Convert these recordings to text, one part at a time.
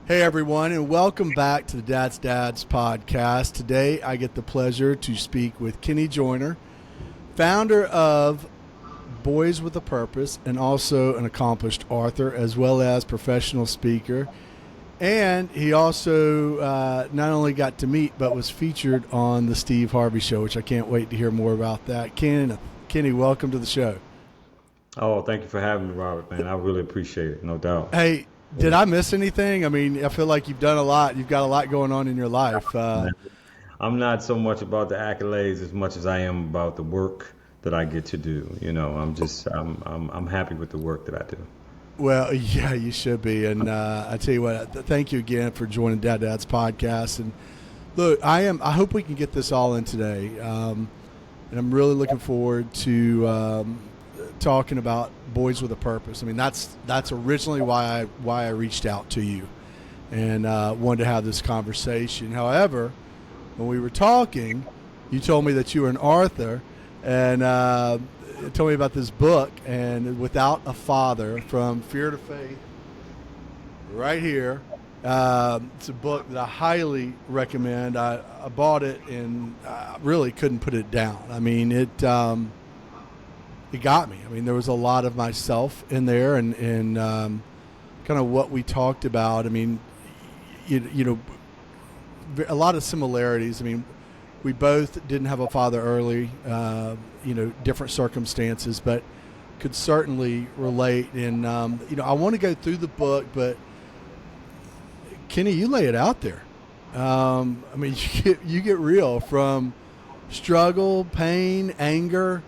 Hey everyone, and welcome back to the Dads podcast. Today I get the pleasure to speak with Kenny Joyner, founder of Boys with a Purpose and also an accomplished author as well as professional speaker. And he also not only got to meet but was featured on the Steve Harvey Show, which I can't wait to hear more about that. Kenny, welcome to the show. Oh, thank you for having me, Robert, man. I really appreciate it, no doubt. Hey, did I miss anything? I mean, I feel like you've done a lot. You've got a lot going on in your life. I'm not so much about the accolades as much as I am about the work that I get to do. I'm happy with the work that I do. Well, yeah, you should be. And I tell you what, thank you again for joining Dad's podcast. And look, I hope we can get this all in today. And I'm really looking forward to talking about Boys with a Purpose. I mean, that's originally why I reached out to you and wanted to have this conversation. However, when we were talking, you told me that you were an author and told me about this book, and Without a Father, From Fear to Faith, right here. It's a book that I highly recommend. I bought it and I really couldn't put it down. I mean, it got me. I mean, there was a lot of myself in there and kind of what we talked about. I mean, you know, a lot of similarities. I mean, we both didn't have a father early, different circumstances, but could certainly relate. And, I want to go through the book, but Kenny, you lay it out there. I mean, you get real from struggle, pain, anger,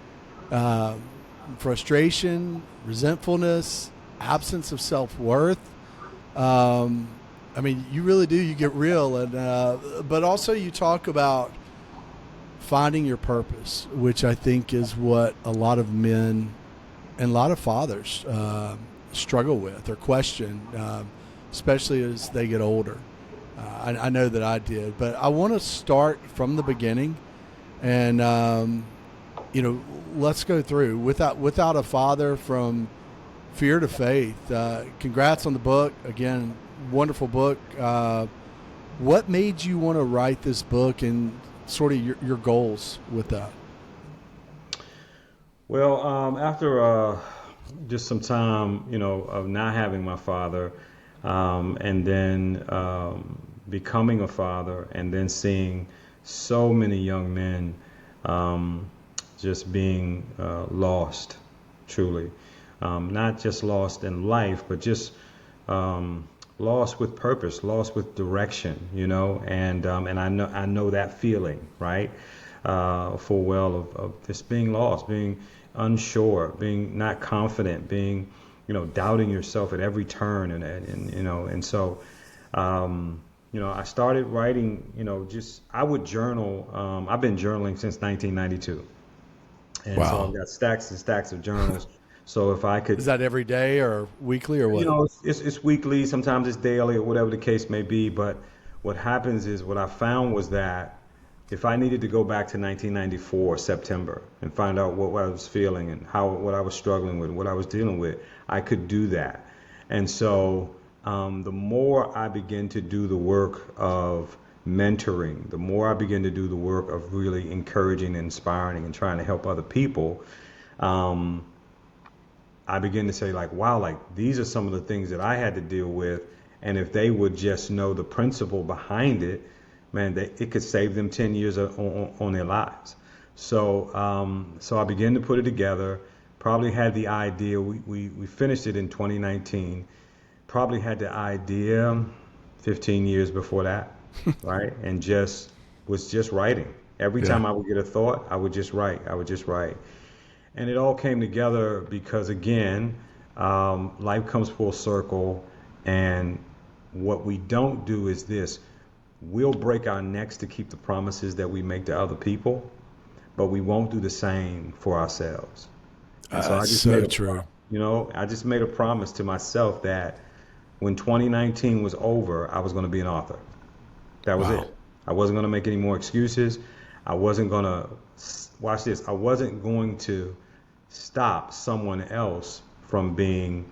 frustration, resentfulness, absence of self-worth. I mean, you really do. You get real, and but also you talk about finding your purpose, which I think is what a lot of men and a lot of fathers struggle with or question, especially as they get older. I know that I did, but I want to start from the beginning, and let's go through without a father, from fear to faith. Congrats on the book again. Wonderful book. What made you want to write this book and sort of your goals with that? Well, after just some time, of not having my father, and then becoming a father, and then seeing so many young men just being lost, truly. Not just lost in life, but just lost with purpose, lost with direction, and I know that feeling, right? Full well of just being lost, being unsure, being not confident, being, doubting yourself at every turn, and so I started writing, I would journal. I've been journaling since 1992, and so Wow. I've got stacks and stacks of journals. So if I could, Is that every day or weekly or what? it's weekly, sometimes it's daily or whatever the case may be. But what happens is, what I found was that if I needed to go back to 1994 September and find out what I was feeling and what I was struggling with, what I was dealing with, I could do that. And so the more I begin to do the work of mentoring, the more I begin to do the work of really encouraging, inspiring, and trying to help other people, I begin to say, like, wow, like, these are some of the things that I had to deal with. And if they would just know the principle behind it, man, it could save them 10 years on their lives. So I began to put it together. Probably had the idea, we finished it in 2019. Probably had the idea 15 years before that, right? And was just writing. Every Yeah. time I would get a thought, I would just write. And it all came together because, again, life comes full circle. And what we don't do is this: we'll break our necks to keep the promises that we make to other people, but we won't do the same for ourselves. And so I That's just so made a, true. I just made a promise to myself that when 2019 was over, I was going to be an author. That was Wow. it. I wasn't going to make any more excuses. I wasn't going to, watch this, I wasn't going to stop someone else from being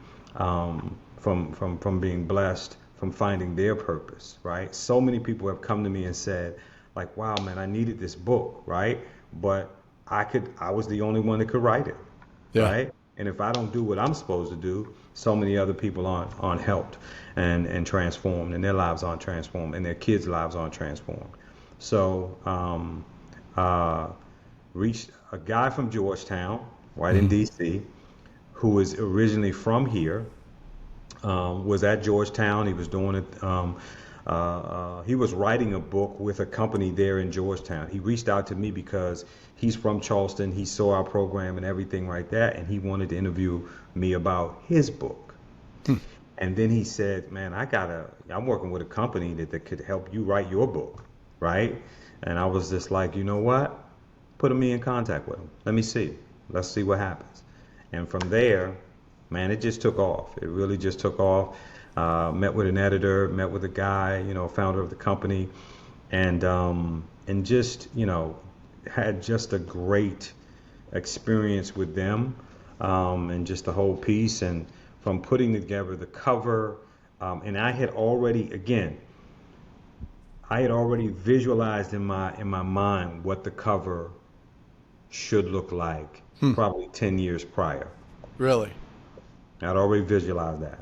from being blessed, from finding their purpose, right? So many people have come to me and said, like, wow, man, I needed this book, right? But I was the only one that could write it, Yeah. right? And if I don't do what I'm supposed to do, so many other people aren't helped and transformed, and their lives aren't transformed, and their kids' lives aren't transformed. So, reached a guy from Georgetown, right in D.C., who is originally from here, was at Georgetown. He was doing it. He was writing a book with a company there in Georgetown. He reached out to me because he's from Charleston. He saw our program and everything like that, and he wanted to interview me about his book. And then he said, "Man, I'm working with a company that could help you write your book, right?" And I was just like, you know what? Put me in contact with him. Let me see. Let's see what happens. And from there, man, it just took off. It really just took off. Met with an editor, met with a guy, founder of the company, and just, had just a great experience with them, and just the whole piece. And from putting together the cover, and I had already visualized in my mind what the cover should look like, probably 10 years prior. Really? I'd already visualized that.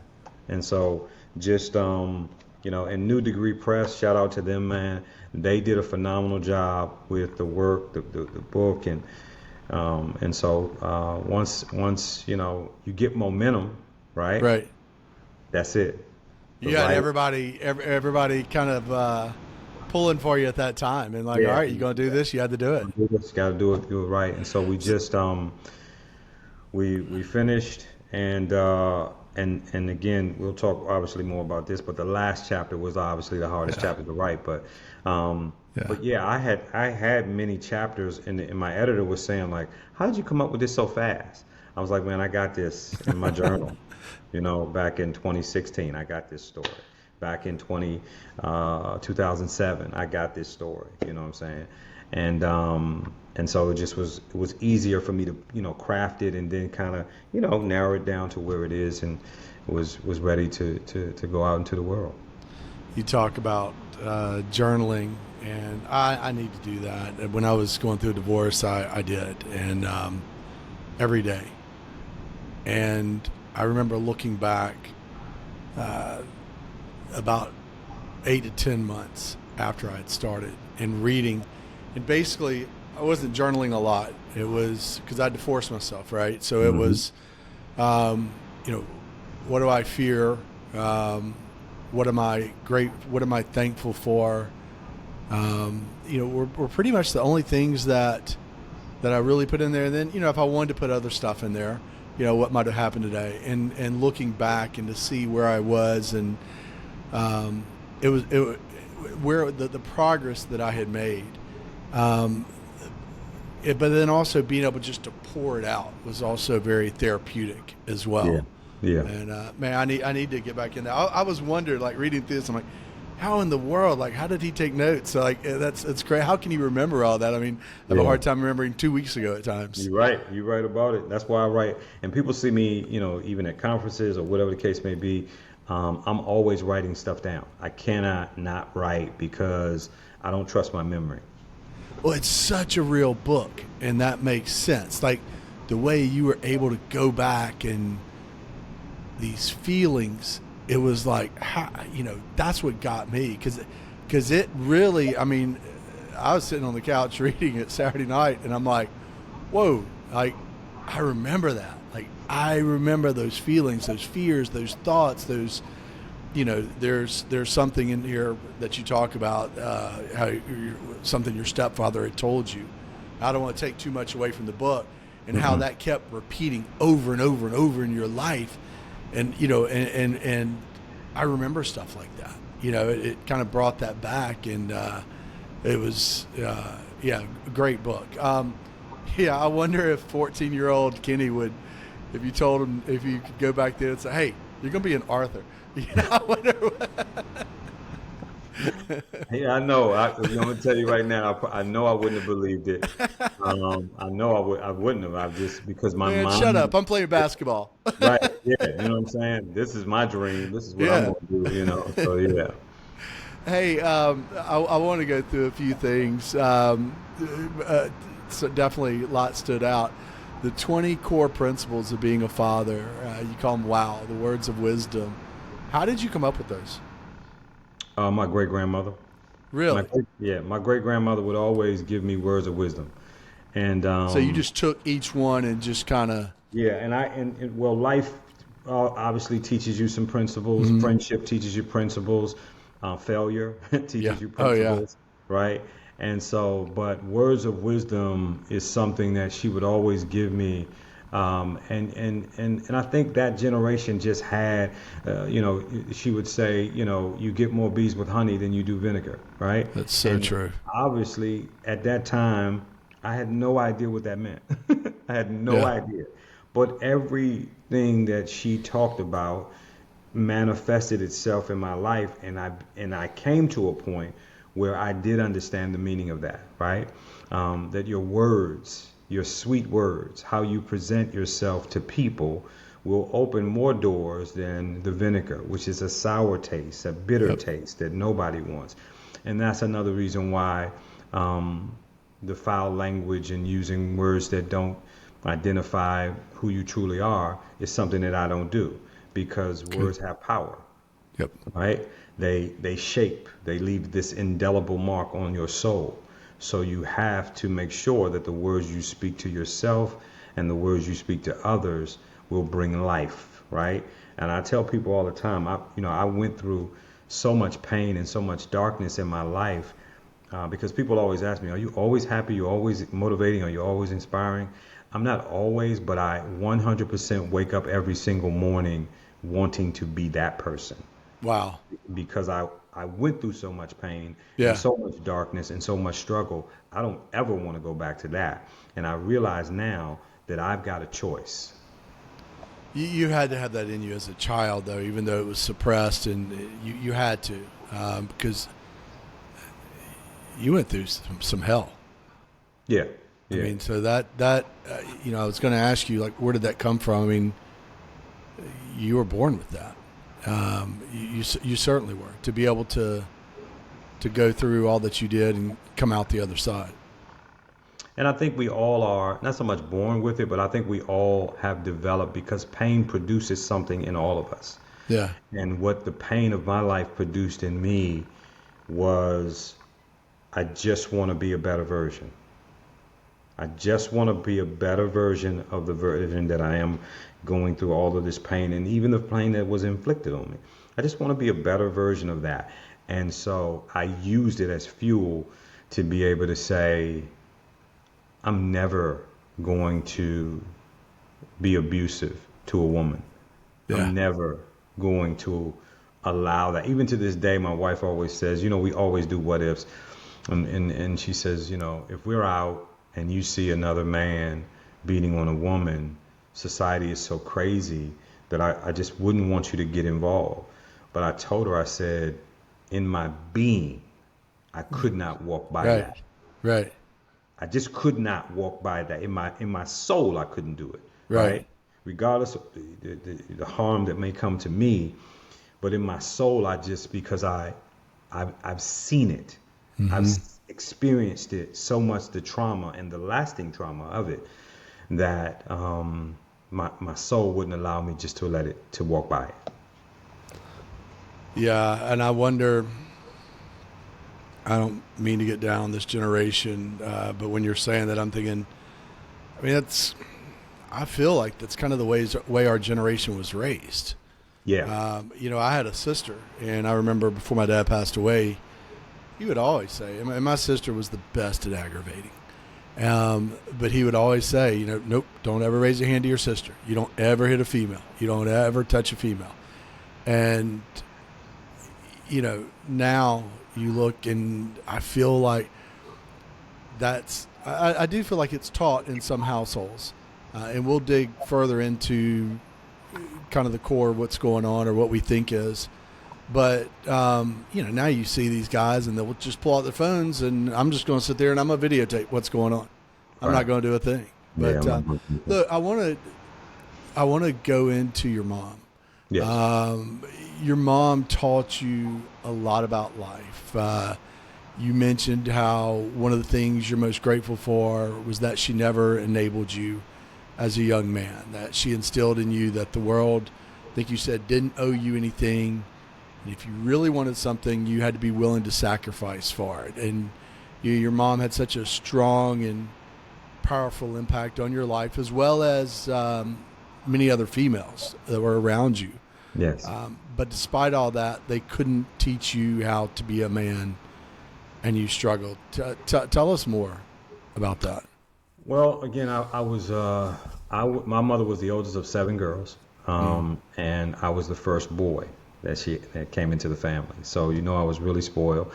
And so just, and New Degree Press, shout out to them, man. They did a phenomenal job with the work, the book. And so once you get momentum, right? Right. That's it. You got everybody kind of pulling for you at that time, and like, all right, you're going to do this, you had to do it. You just got to do it right. And so we just, we finished, and again, we'll talk obviously more about this, but the last chapter was obviously the hardest chapter to write. But I had many chapters, and my editor was saying, like, how did you come up with this so fast? I was like, man, I got this in my journal. Back in 2016, I got this story. Back in 2007, I got this story. You know what I'm saying? And so it was easier for me to craft it, and then kind of narrow it down to where it is, and was ready to go out into the world. You talk about journaling, and I need to do that. When I was going through a divorce, I did, and every day. And I remember looking back about 8 to 10 months after I'd started and reading, and basically I wasn't journaling a lot. It was because I divorced myself, right? So it was, what do I fear? What am I thankful for? Were pretty much the only things that I really put in there. And then, if I wanted to put other stuff in there, what might have happened today, and looking back and to see where I was, and it was where the progress that I had made. But then also being able just to pour it out was also very therapeutic as well. Yeah. And man, I need to get back in there. I was wondering, like, reading through this, I'm like, how in the world, like, how did he take notes? So, like, it's great. How can you remember all that? I mean, I have a hard time remembering 2 weeks ago at times. You're right about it. That's why I write. And people see me, even at conferences or whatever the case may be, I'm always writing stuff down. I cannot not write because I don't trust my memory. Well, it's such a real book, and that makes sense. Like, the way you were able to go back and these feelings, it was like, that's what got me. Because it really, I mean, I was sitting on the couch reading it Saturday night, and I'm like, whoa, like, I remember that. Like, I remember those feelings, those fears, those thoughts, those, there's something in here that you talk about, something your stepfather had told you. I don't want to take too much away from the book, and how that kept repeating over and over and over in your life. And, and I remember stuff like that. It kind of brought that back, and it was, a great book. I wonder if 14-year-old Kenny would, if you told him, if you could go back there and say, hey, you're going to be an author. I wonder Yeah, I know. I'm gonna tell you right now. I know I wouldn't have believed it. I know I wouldn't have. I just because my Man, shut up. mind. I'm playing basketball. Right. Yeah. You know what I'm saying? This is my dream. This is what I'm Yeah. gonna do. So yeah. Hey, I want to go through a few things. So definitely a lot stood out. The 20 core principles of being a father, you call them WOW, the words of wisdom. How did you come up with those? My great grandmother. Really? My great grandmother would always give me words of wisdom, and So you just took each one and just kind of. yeah, well, life obviously teaches you some principles. Friendship teaches you principles. Failure Yeah. teaches you Oh, yeah. principles, right? And so, but words of wisdom is something that she would always give me. And I think that generation just had, she would say, you get more bees with honey than you do vinegar, right? That's so And true. obviously, at that time, I had no idea what that meant. I had no Yeah. idea. But everything that she talked about manifested itself in my life, and I came to a point where I did understand the meaning of that, right? That your words, your sweet words, how you present yourself to people will open more doors than the vinegar, which is a sour taste, a bitter Yep. taste that nobody wants. And that's another reason why the foul language and using words that don't identify who you truly are is something that I don't do, because Good. words have power, Yep. right? They shape, they leave this indelible mark on your soul. So you have to make sure that the words you speak to yourself and the words you speak to others will bring life, right? And I tell people all the time, I went through so much pain and so much darkness in my life, because people always ask me, are you always happy? You're always motivating? Are you always inspiring? I'm not always, but I 100% wake up every single morning wanting to be that person, Wow. because I went through so much pain and Yeah. so much darkness and so much struggle. I don't ever want to go back to that. And I realize now that I've got a choice. You had to have that in you as a child, though, even though it was suppressed, and you had to, because you went through some hell. Yeah. I Yeah. mean, so I was going to ask you, like, where did that come from? I mean, you were born with that. You certainly were, to be able to go through all that you did and come out the other side. And I think we all are not so much born with it, but I think we all have developed, because pain produces something in all of us. Yeah. And what the pain of my life produced in me was, I just want to be a better version. I just want to be a better version of the version that I am, going through all of this pain and even the pain that was inflicted on me. I just want to be a better version of that. And so I used it as fuel to be able to say, I'm never going to be abusive to a woman. Yeah. I'm never going to allow that. Even to this day, my wife always says, we always do what ifs. And she says, if we're out and you see another man beating on a woman, society is so crazy that I just wouldn't want you to get involved. But I told her, I said, in my being, I could not walk by Right. that. Right. I just could not walk by that. In my soul, I couldn't do it. Right. Right? Regardless of the harm that may come to me, but in my soul, because I've seen it. I've experienced it so much, the trauma and the lasting trauma of it, that my soul wouldn't allow me just to let it, to walk by it. Yeah, and I wonder. I don't mean to get down on this generation, but when you're saying that, I'm thinking. I mean, I feel like that's kind of the way our generation was raised. Yeah. I had a sister, and I remember before my dad passed away, he would always say, and my sister was the best at aggravating. But he would always say, nope, don't ever raise your hand to your sister. You don't ever hit a female. You don't ever touch a female. And, now you look, and I feel like I do feel like it's taught in some households. And we'll dig further into kind of the core of what's going on or what we think is. But now you see these guys, and they'll just pull out their phones, and I'm just going to sit there and I'm going to videotape what's going on. I'm not going to do a thing. But look, I want to go into your mom. Yes. Your mom taught you a lot about life. You mentioned how one of the things you're most grateful for was that she never enabled you as a young man, that she instilled in you that the world, I think you said, didn't owe you anything. And if you really wanted something, you had to be willing to sacrifice for it. And your mom had such a strong and powerful impact on your life, as well as many other females that were around you. Yes. But despite all that, they couldn't teach you how to be a man, and you struggled. Tell us more about that. Well, again, my mother was the oldest of 7 girls, and I was the first boy that came into the family. So, I was really spoiled.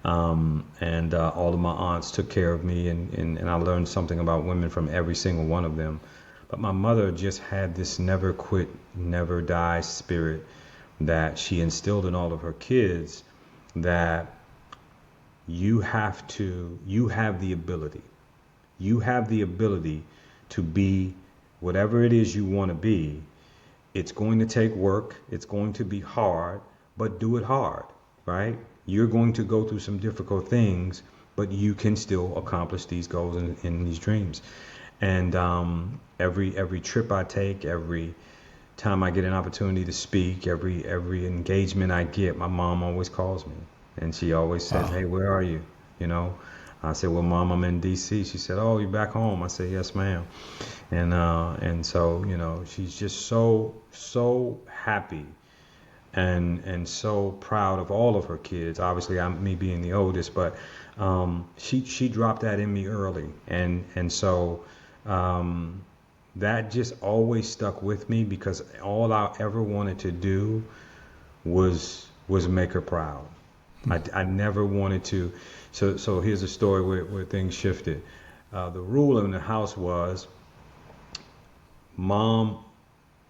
And all of my aunts took care of me, and I learned something about women from every single one of them. But my mother just had this never quit, never die spirit that she instilled in all of her kids, that you have the ability to be whatever it is you want to be. It's going to take work. It's going to be hard, but do it hard, right? You're going to go through some difficult things, but you can still accomplish these goals and these dreams. And every trip I take, every time I get an opportunity to speak, every engagement I get, my mom always calls me, and she always says, "Hey, where are you?" I said, "Well, Mom, I'm in D.C." She said, "Oh, you back home?" I said, "Yes, ma'am." And so she's just so happy and so proud of all of her kids. Obviously, me being the oldest, but she dropped that in me early, and so that just always stuck with me, because all I ever wanted to do was make her proud. I never wanted to. So here's a story where things shifted. The rule in the house was, Mom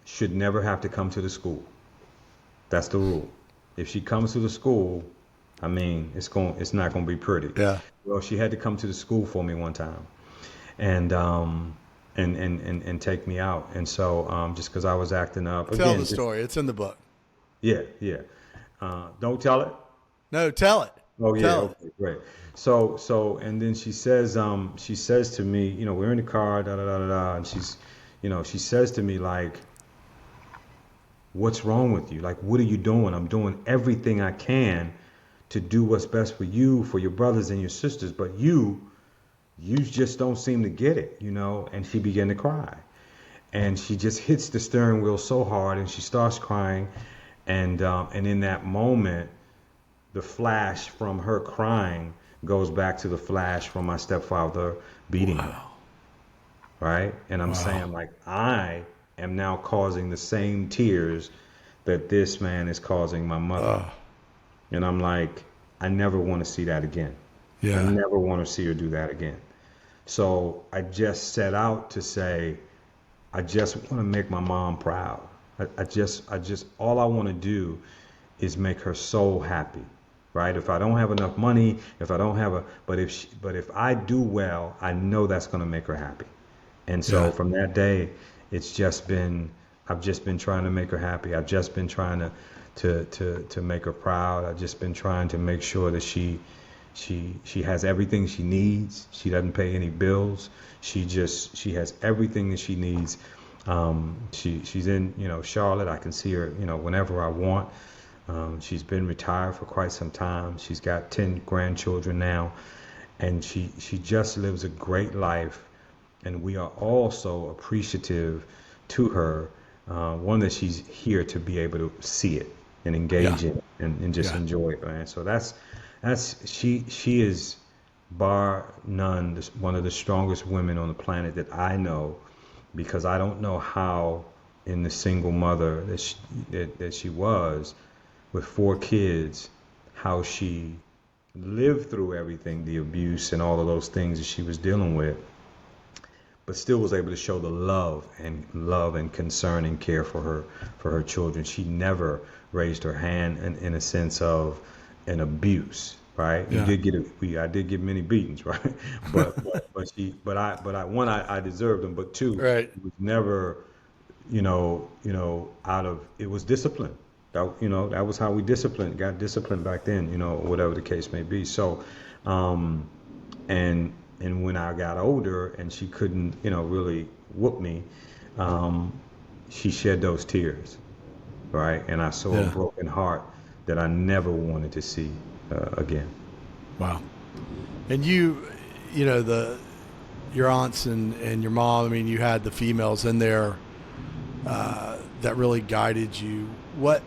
should never have to come to the school. That's the rule. If she comes to the school, it's not going to be pretty. Yeah. Well, she had to come to the school for me one time, and take me out. And so just because I was acting up. Tell the story. It's in the book. Yeah. Don't tell it. No, tell it. Oh yeah. Tell Okay, great. So and then she says to me, we're in the car, da da da da da, and she says to me, like, "What's wrong with you? Like, what are you doing? I'm doing everything I can to do what's best for you, for your brothers and your sisters, but you just don't seem to get it, And she began to cry, and she just hits the steering wheel so hard, and she starts crying, and in that moment, the flash from her crying goes back to the flash from my stepfather beating her. Right? And I'm saying, like, I am now causing the same tears that this man is causing my mother. And I'm like, I never want to see that again. Yeah. I never want to see her do that again. So I just set out to say, I just want to make my mom proud. I just all I want to do is make her so happy. Right? If I don't have enough money, but if I do well, I know that's going to make her happy. And so from that day, I've just been trying to make her happy. I've just been trying to make her proud. I've just been trying to make sure that she has everything she needs. She doesn't pay any bills. She has everything that she needs. She's in, Charlotte. I can see her, whenever I want. She's been retired for quite some time. She's got 10 grandchildren now, and she just lives a great life. And we are also appreciative to her, one, that she's here to be able to see it and engage in it and just enjoy it, man. So she is bar none one of the strongest women on the planet that I know, because I don't know how, in the single mother that she was with 4 kids, how she lived through everything, the abuse and all of those things that she was dealing with. but still was able to show the love and concern and care for her children. She never raised her hand in a sense of an abuse, right? Yeah. I did get many beatings, right? But I deserved them, but two, Right. it was never, it was discipline. That was how we got disciplined back then, whatever the case may be. So, and when I got older and she couldn't, really whoop me, she shed those tears, right? And I saw a broken heart that I never wanted to see again. Wow. And your aunts and your mom, I mean, you had the females in there that really guided you. What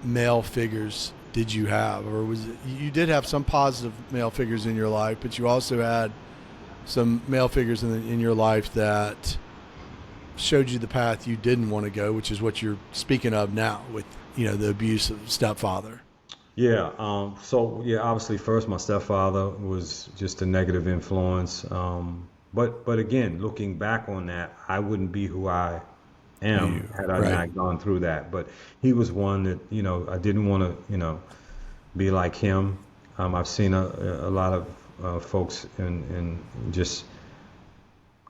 male figures did you have? Or was it, you did have some positive male figures in your life, but you also had some male figures in your life that showed you the path you didn't want to go, which is what you're speaking of now with, the abusive stepfather. Yeah. Obviously first my stepfather was just a negative influence. But again, looking back on that, I wouldn't be who I am had I not gone through that. But he was one that, I didn't want to, be like him. I've seen a lot of folks and just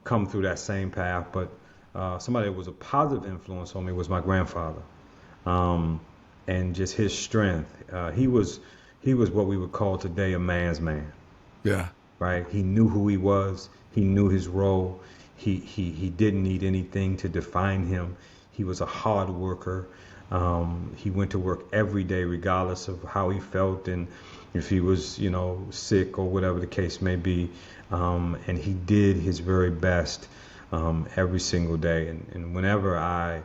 come through that same path. But somebody that was a positive influence on me was my grandfather. And just his strength. He was what we would call today a man's man. Yeah. Right. He knew who he was. He knew his role. He didn't need anything to define him. He was a hard worker. He went to work every day, regardless of how he felt and if he was, sick or whatever the case may be. And he did his very best every single day. And whenever I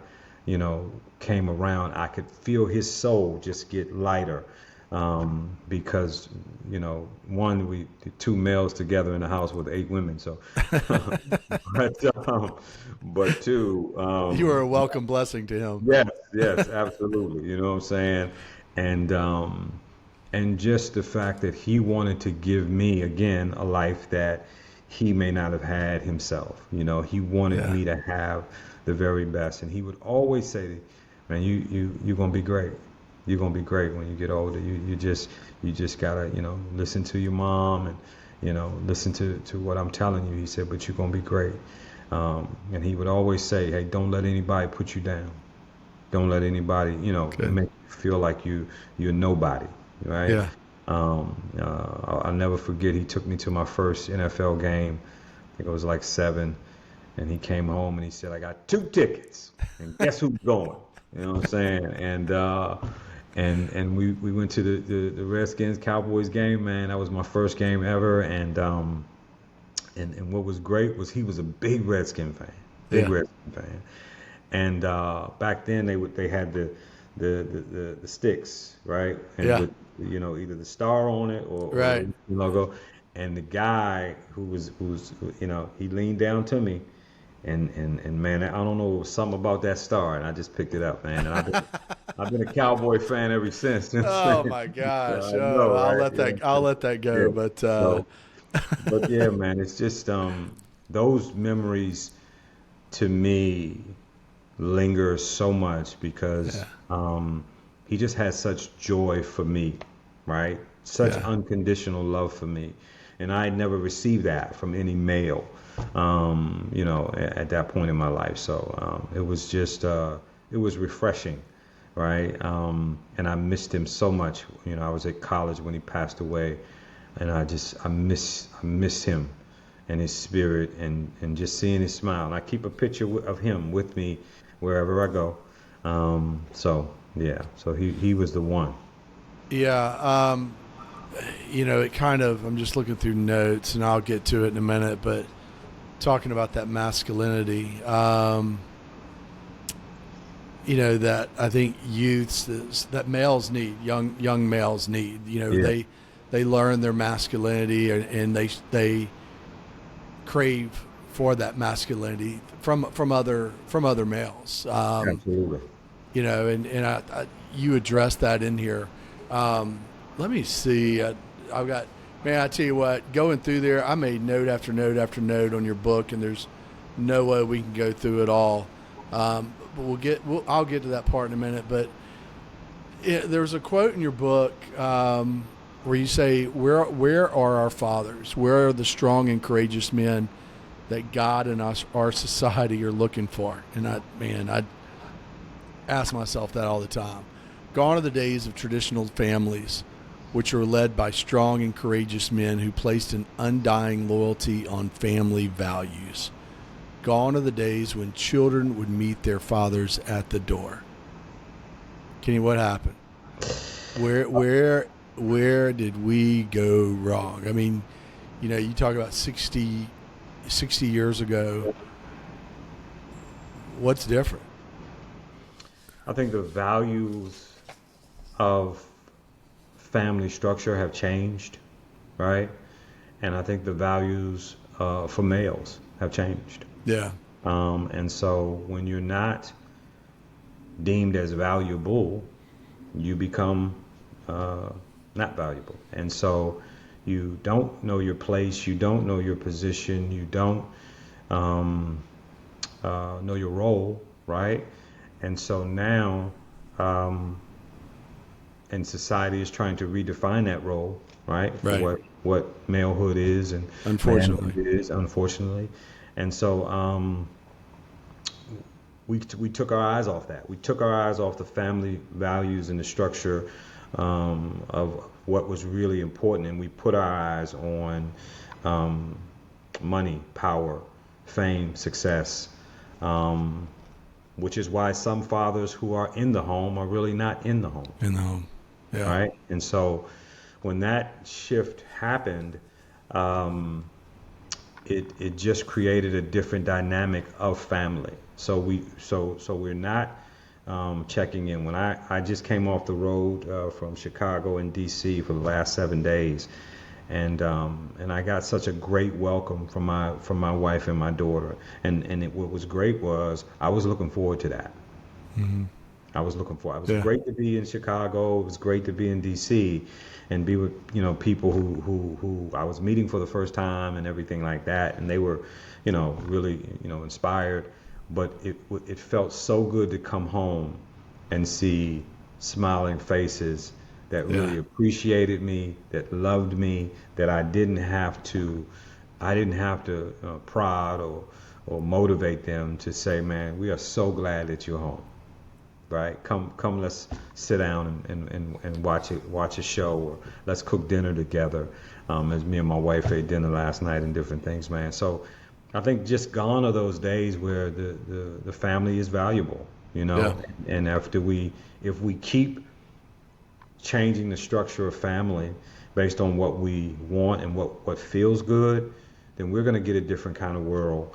came around, I could feel his soul just get lighter because, we two males together in the house with 8 women. So, but two, you were a welcome blessing to him. Yes, absolutely. You know what I'm saying? And just the fact that he wanted to give me again a life that he may not have had himself. He wanted me to have the very best, and he would always say, "Man, you're gonna be great. You're gonna be great when you get older. You just gotta listen to your mom and listen to what I'm telling you." He said, "But you're gonna be great." And he would always say, "Hey, don't let anybody put you down. Don't let anybody make you feel like you're nobody." Right? Yeah. I'll never forget. He took me to my first NFL game. I think it was like 7. And he came home and he said, "I got 2 tickets, and guess who's going?" You know what I'm saying? And we went to the Redskins Cowboys game, man. That was my first game ever. And what was great was he was a big Redskin fan, Redskin fan. And back then they had the sticks, right? And with, either the star on it or the logo. And the guy who was he leaned down to me. And man, I don't know, it was something about that star, and I just picked it up, man. And I've been a Cowboy fan ever since. Oh my gosh! I'll let that go. Yeah. But yeah, man, it's just those memories to me linger so much because he just had such joy for me, right? Such unconditional love for me, and I had never received that from any male. At that point in my life. So it was just, it was refreshing, right? And I missed him so much. I was at college when he passed away, and I miss him and his spirit and just seeing his smile. And I keep a picture of him with me wherever I go. So he was the one. Yeah. It kind of, I'm just looking through notes and I'll get to it in a minute, but talking about that masculinity, that I think that males need, young males need, they learn their masculinity and they crave for that masculinity from other males. Absolutely. And you addressed that in here. Let me see. I've got, man, I tell you what, going through there, I made note after note after note on your book, and there's no way we can go through it all. But I'll get to that part in a minute. But there's a quote in your book where you say, "Where are our fathers? Where are the strong and courageous men that God and our society are looking for?" And I ask myself that all the time. Gone are the days of traditional families, which are led by strong and courageous men who placed an undying loyalty on family values. Gone are the days when children would meet their fathers at the door. Kenny, what happened? Where did we go wrong? I mean, you talk about 60 years ago. What's different? I think the values of family structure have changed, right? And I think the values for males have changed. Yeah. And so when you're not deemed as valuable, you become not valuable. And so you don't know your place, you don't know your position, you don't know your role, right? And so now, and society is trying to redefine that role, right? For what malehood is and unfortunately. And so we took our eyes off that. We took our eyes off the family values and the structure of what was really important, and we put our eyes on money, power, fame, success, which is why some fathers who are in the home are really not in the home. In the home, yeah. Right? And so when that shift happened, it just created a different dynamic of family. So we're not checking in. When I just came off the road from Chicago and DC for the last 7 days, and I got such a great welcome from my wife and my daughter. And what was great was I was looking forward to that. Mm-hmm. It was great to be in Chicago. It was great to be in DC and be with people who I was meeting for the first time and everything like that. And they were really inspired. But it felt so good to come home and see smiling faces that really appreciated me, that loved me, that I didn't have to prod or motivate them to say, man, we are so glad that you're home, right? Come, let's sit down and watch a show, or let's cook dinner together, as me and my wife ate dinner last night and different things, man. So I think just gone are those days where the family is valuable, and if we keep changing the structure of family based on what we want and what feels good, then we're going to get a different kind of world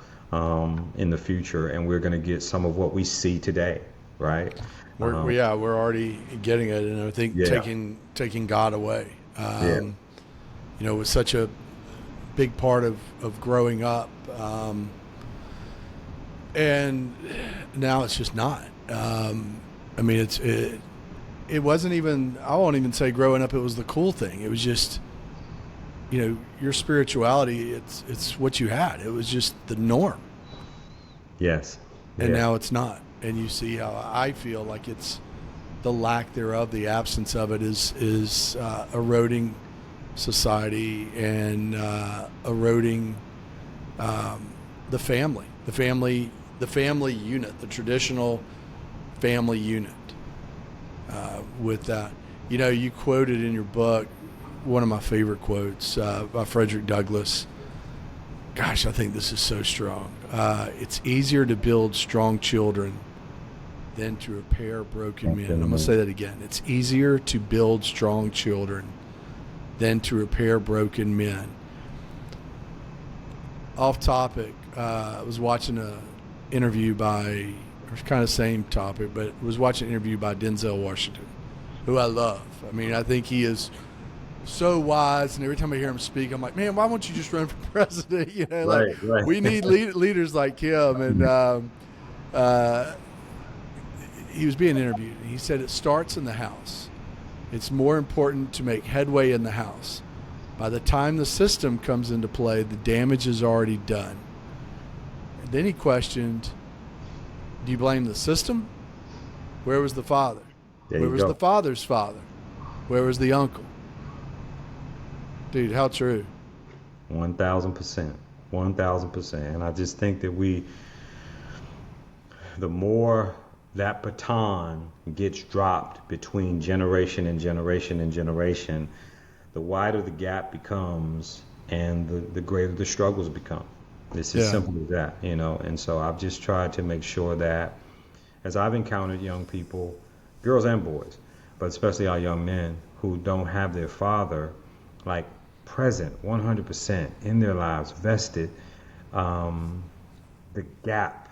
in the future, and we're going to get some of what we see today, right? We're already getting it, and I think taking God away, was such a big part of growing up, and now it's just not. It wasn't even, I won't even say growing up it was the cool thing. It was just, your spirituality, it's what you had. It was just the norm. Yes. And now it's not. And you see how I feel like it's the lack thereof, the absence of it is eroding society and eroding the family unit, the traditional family unit. With that, you quoted in your book one of my favorite quotes by Frederick Douglass. Gosh, I think this is so strong. It's easier to build strong children than to repair broken men. I'm going to say that again. It's easier to build strong children than to repair broken men. Off topic, I was watching an interview by, kind of same topic, but was watching an interview by Denzel Washington, who I love. I think he is so wise, and every time I hear him speak, I'm like, man, why won't you just run for president? Right. We need leaders like him. And he was being interviewed, and he said it starts in the house. It's more important to make headway in the house. By the time the system comes into play, the damage is already done. And then he questioned, do you blame the system? Where was the father? Where was the father's father? Where was the uncle? Dude, how true. 1,000%. 1,000%. And I just think that the more that baton gets dropped between generation and generation and generation, the wider the gap becomes and the greater the struggles become. It's as simple as that, you know. And so I've just tried to make sure that as I've encountered young people, girls and boys, but especially our young men who don't have their father like present 100% in their lives, vested, the gap,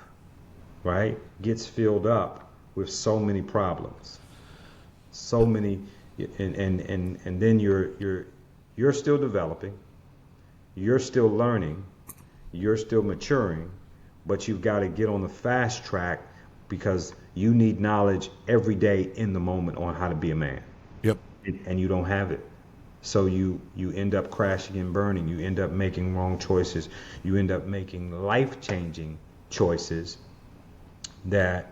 right, gets filled up with so many problems, so many, and then you're still developing, you're still learning, you're still maturing, but you've got to get on the fast track because you need knowledge every day in the moment on how to be a man. Yep. And you don't have it. So you end up crashing and burning. You end up making wrong choices. You end up making life-changing choices that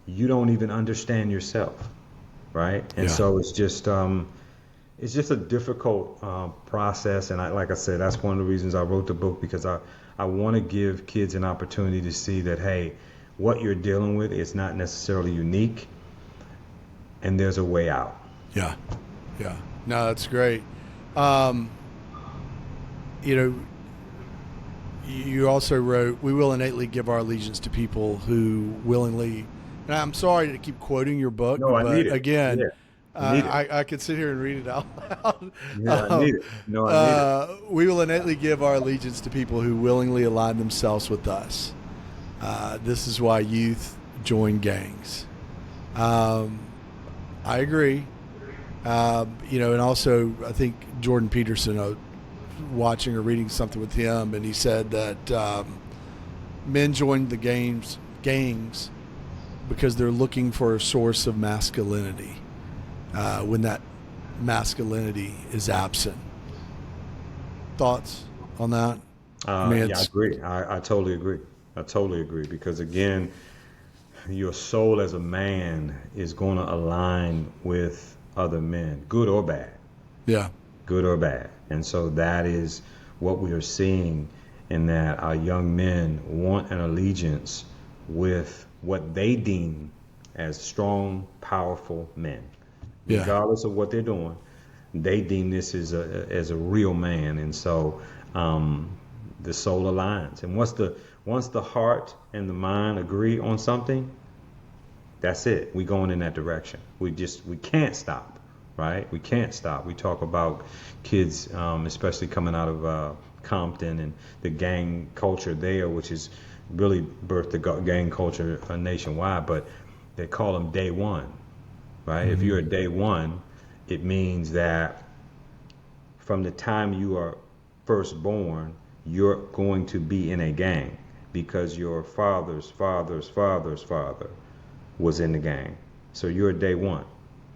you don't even understand yourself, right? And so it's just a difficult process. And like I said, that's one of the reasons I wrote the book, because I want to give kids an opportunity to see that, hey, what you're dealing with is not necessarily unique, and there's a way out. Yeah. No, that's great. You know, you also wrote, we will innately give our allegiance to people who willingly, and I'm sorry to keep quoting your book, No, I but need it. again, Yeah. I could sit here and read it out loud. Yeah, I need it. No, I need it. We will innately give our allegiance to people who willingly align themselves with us. This is why youth join gangs. I agree. You know, and also I think Jordan Peterson, watching or reading something with him, and he said that men join the gangs because they're looking for a source of masculinity when that masculinity is absent. Thoughts on that? I agree. I totally agree. I totally agree, because again, your soul as a man is going to align with other men, good or bad. Yeah. Good or bad. And so that is what we are seeing, in that our young men want an allegiance with what they deem as strong, powerful men. Regardless of what they're doing, they deem this as a real man. And so the soul aligns. And once the heart and the mind agree on something, that's it. We're going in that direction. We can't stop, right? We can't stop. We talk about kids, especially coming out of Compton and the gang culture there, which is really birthed the gang culture nationwide, but they call them day one, right? Mm-hmm. If you're a day one, it means that from the time you are first born, you're going to be in a gang because your father's father's father's father was in the gang. So you're a day one,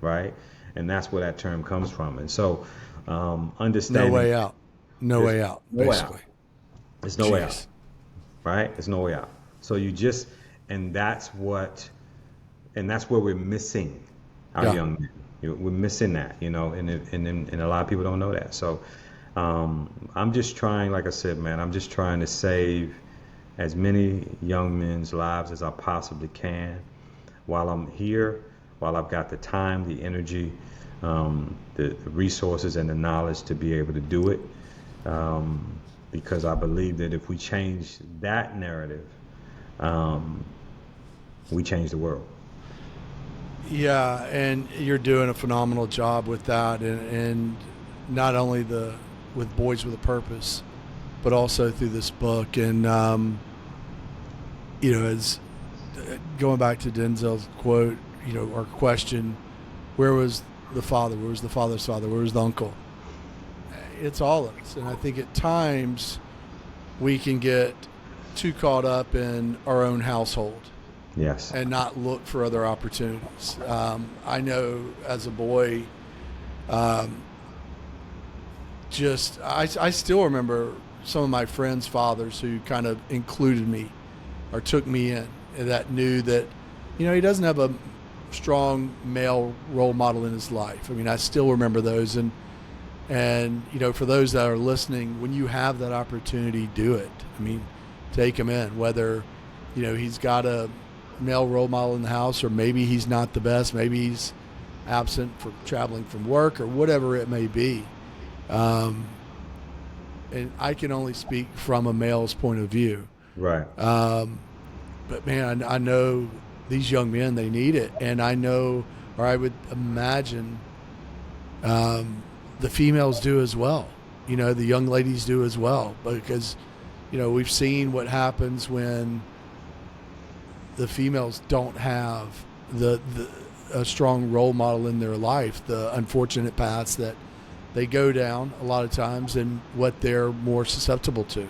right? And that's where that term comes from. And so understanding... No way out. No way out, basically. There's no way out, right? There's no way out. So you just... And that's where we're missing our young men. We're missing that, you know, and a lot of people don't know that. So I'm just trying, like I said, man, I'm just trying to save as many young men's lives as I possibly can while I'm here, while I've got the time, the energy, the resources and the knowledge to be able to do it. Because I believe that if we change that narrative, we change the world. Yeah, and you're doing a phenomenal job with that, and not only with Boys with a Purpose, but also through this book. And you know, as going back to Denzel's quote, you know, or question, where was the father? Where was the father's father? Where was the uncle? It's all of us, and I think at times we can get too caught up in our own household. Yes. And not look for other opportunities. I know as a boy, I still remember some of my friends' fathers who kind of included me or took me in, and that knew that, he doesn't have a strong male role model in his life. I mean, I still remember those, and for those that are listening, when you have that opportunity, do it. I mean, take him in, whether, he's got a male role model in the house, or maybe he's not the best, maybe he's absent from traveling from work or whatever it may be. And I can only speak from a male's point of view. Right. But man, I know these young men, they need it. And I know, or I would imagine, the females do as well. The young ladies do as well, because, we've seen what happens when the females don't have a strong role model in their life, the unfortunate paths that they go down a lot of times, and what they're more susceptible to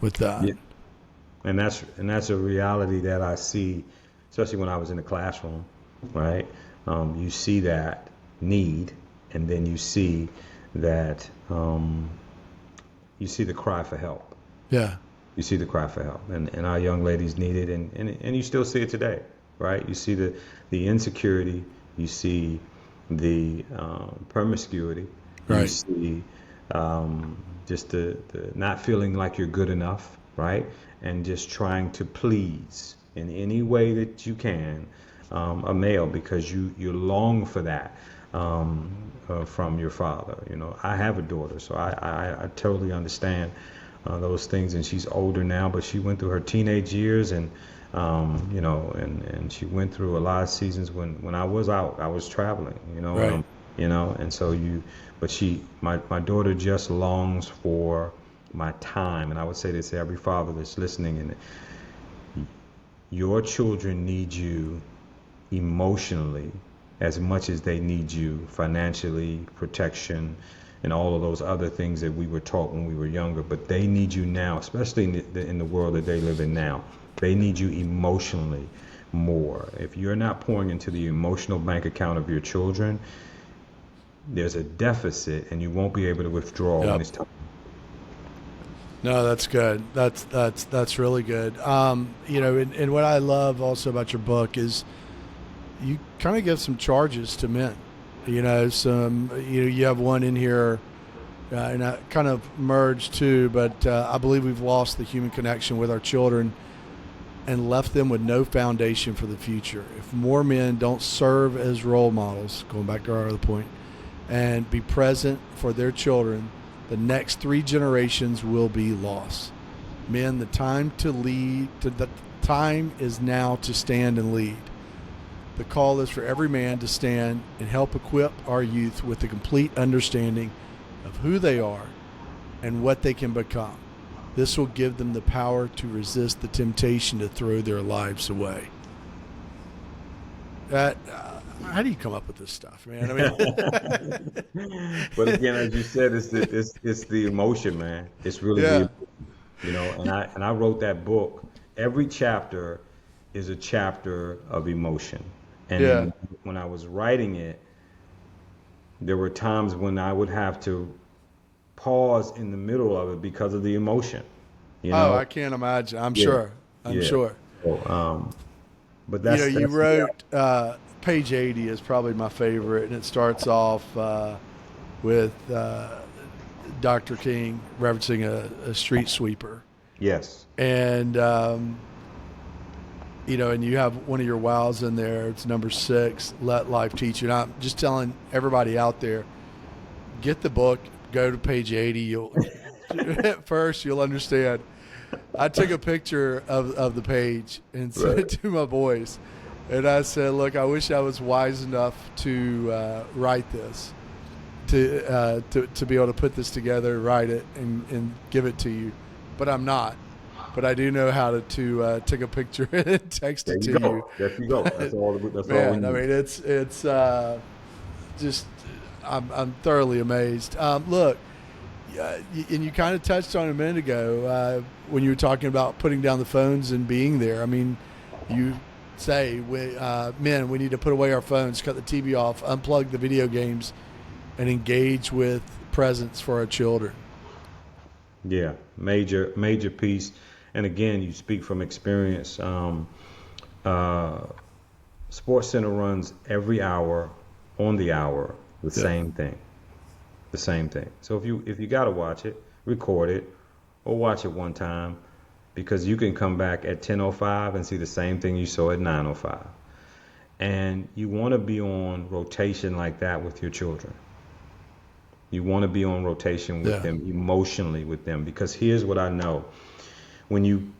with that. Yeah. And that's a reality that I see, especially when I was in the classroom, right? You see that need, and then you see that you see the cry for help. Yeah. You see the cry for help, and our young ladies need it, and you still see it today, right? You see the insecurity, you see the promiscuity, right. You see just the not feeling like you're good enough, right? And just trying to please in any way that you can a male, because you long for that from your father. I have a daughter, so I totally understand those things, and she's older now, but she went through her teenage years, and and she went through a lot of seasons when I was out, I was traveling, right. And so my daughter just longs for my time. And I would say this to every father that's listening, and your children need you emotionally as much as they need you financially, protection, and all of those other things that we were taught when we were younger. But they need you now, especially in the world that they live in now. They need you emotionally more. If you're not pouring into the emotional bank account of your children, there's a deficit, and you won't be able to withdraw when it's time. No, that's good. That's really good. And what I love also about your book is you kind of give some charges to men. You have one in here, and I kind of merged too, but I believe we've lost the human connection with our children and left them with no foundation for the future. If more men don't serve as role models, going back to our other point, and be present for their children, the next 3 generations will be lost. Men, the time to lead, the time is now to stand and lead. The call is for every man to stand and help equip our youth with a complete understanding of who they are and what they can become. This will give them the power to resist the temptation to throw their lives away. How do you come up with this stuff, man? I mean, but again, as you said, it's the emotion, man. It's really the emotion, And I wrote that book. Every chapter is a chapter of emotion, and when I was writing it, there were times when I would have to pause in the middle of it because of the emotion. Oh, I can't imagine. I'm sure. I'm sure. So, but that's you wrote. Page 80 is probably my favorite, and it starts off with Dr. King referencing a street sweeper. Yes. And, and you have one of your wows in there. It's number 6, Let Life Teach You. And I'm just telling everybody out there, get the book, go to page 80. At first, you'll understand. I took a picture of the page and sent it to my boys. And I said, look, I wish I was wise enough to write this, to be able to put this together, write it, and give it to you. But I'm not. But I do know how to take a picture and text it to you. There you go. That's all we need. I mean, it's just, I'm thoroughly amazed. Look, and you kind of touched on it a minute ago when you were talking about putting down the phones and being there. I mean, you say, men, we need to put away our phones, cut the TV off, unplug the video games, and engage with presence for our children. Yeah, major piece. and again, you speak from experience. Sports Center runs every hour on the hour the same thing, the same thing. So if you got to watch it, record it, or watch it one time, because you can come back at 10:05 and see the same thing you saw at 9:05. And you want to be on rotation like that with your children. You want to be on rotation with them, emotionally with them, because here's what I know. When you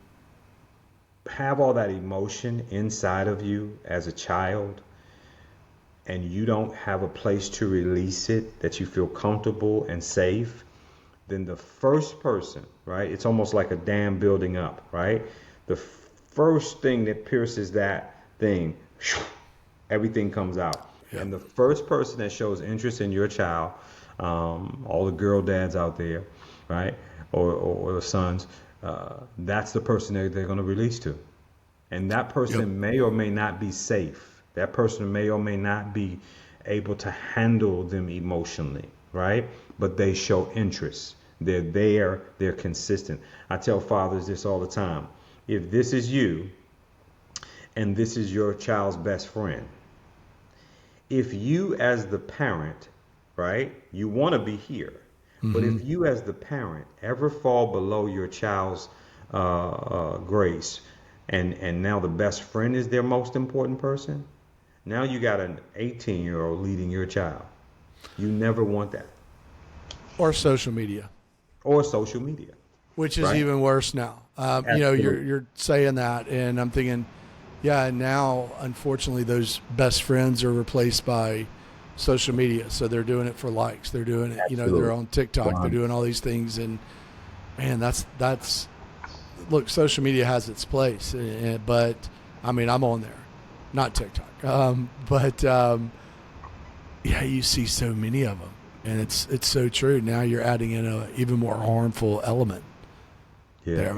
have all that emotion inside of you as a child, and you don't have a place to release it that you feel comfortable and safe, then the first person, right? It's almost like a dam building up, right? The first thing that pierces that thing, everything comes out. Yeah. And the first person that shows interest in your child, all the girl dads out there, right? Or the sons, that's the person they're going to release to. And that person may or may not be safe. That person may or may not be able to handle them emotionally, right? But they show interest. They're there. They're consistent. I tell fathers this all the time. If this is you and this is your child's best friend, if you as the parent, right, you want to be here, but if you as the parent ever fall below your child's grace, and now the best friend is their most important person, now you got an 18-year-old leading your child. You never want that. Or social media. Which is even worse now. You're saying that, and I'm thinking, now, unfortunately, those best friends are replaced by social media. So they're doing it for likes. They're doing it, they're on TikTok. Wow. They're doing all these things. And, man, that's look, social media has its place. But, I mean, I'm on there. Not TikTok. You see so many of them. And it's so true. Now you're adding in an even more harmful element. Yeah,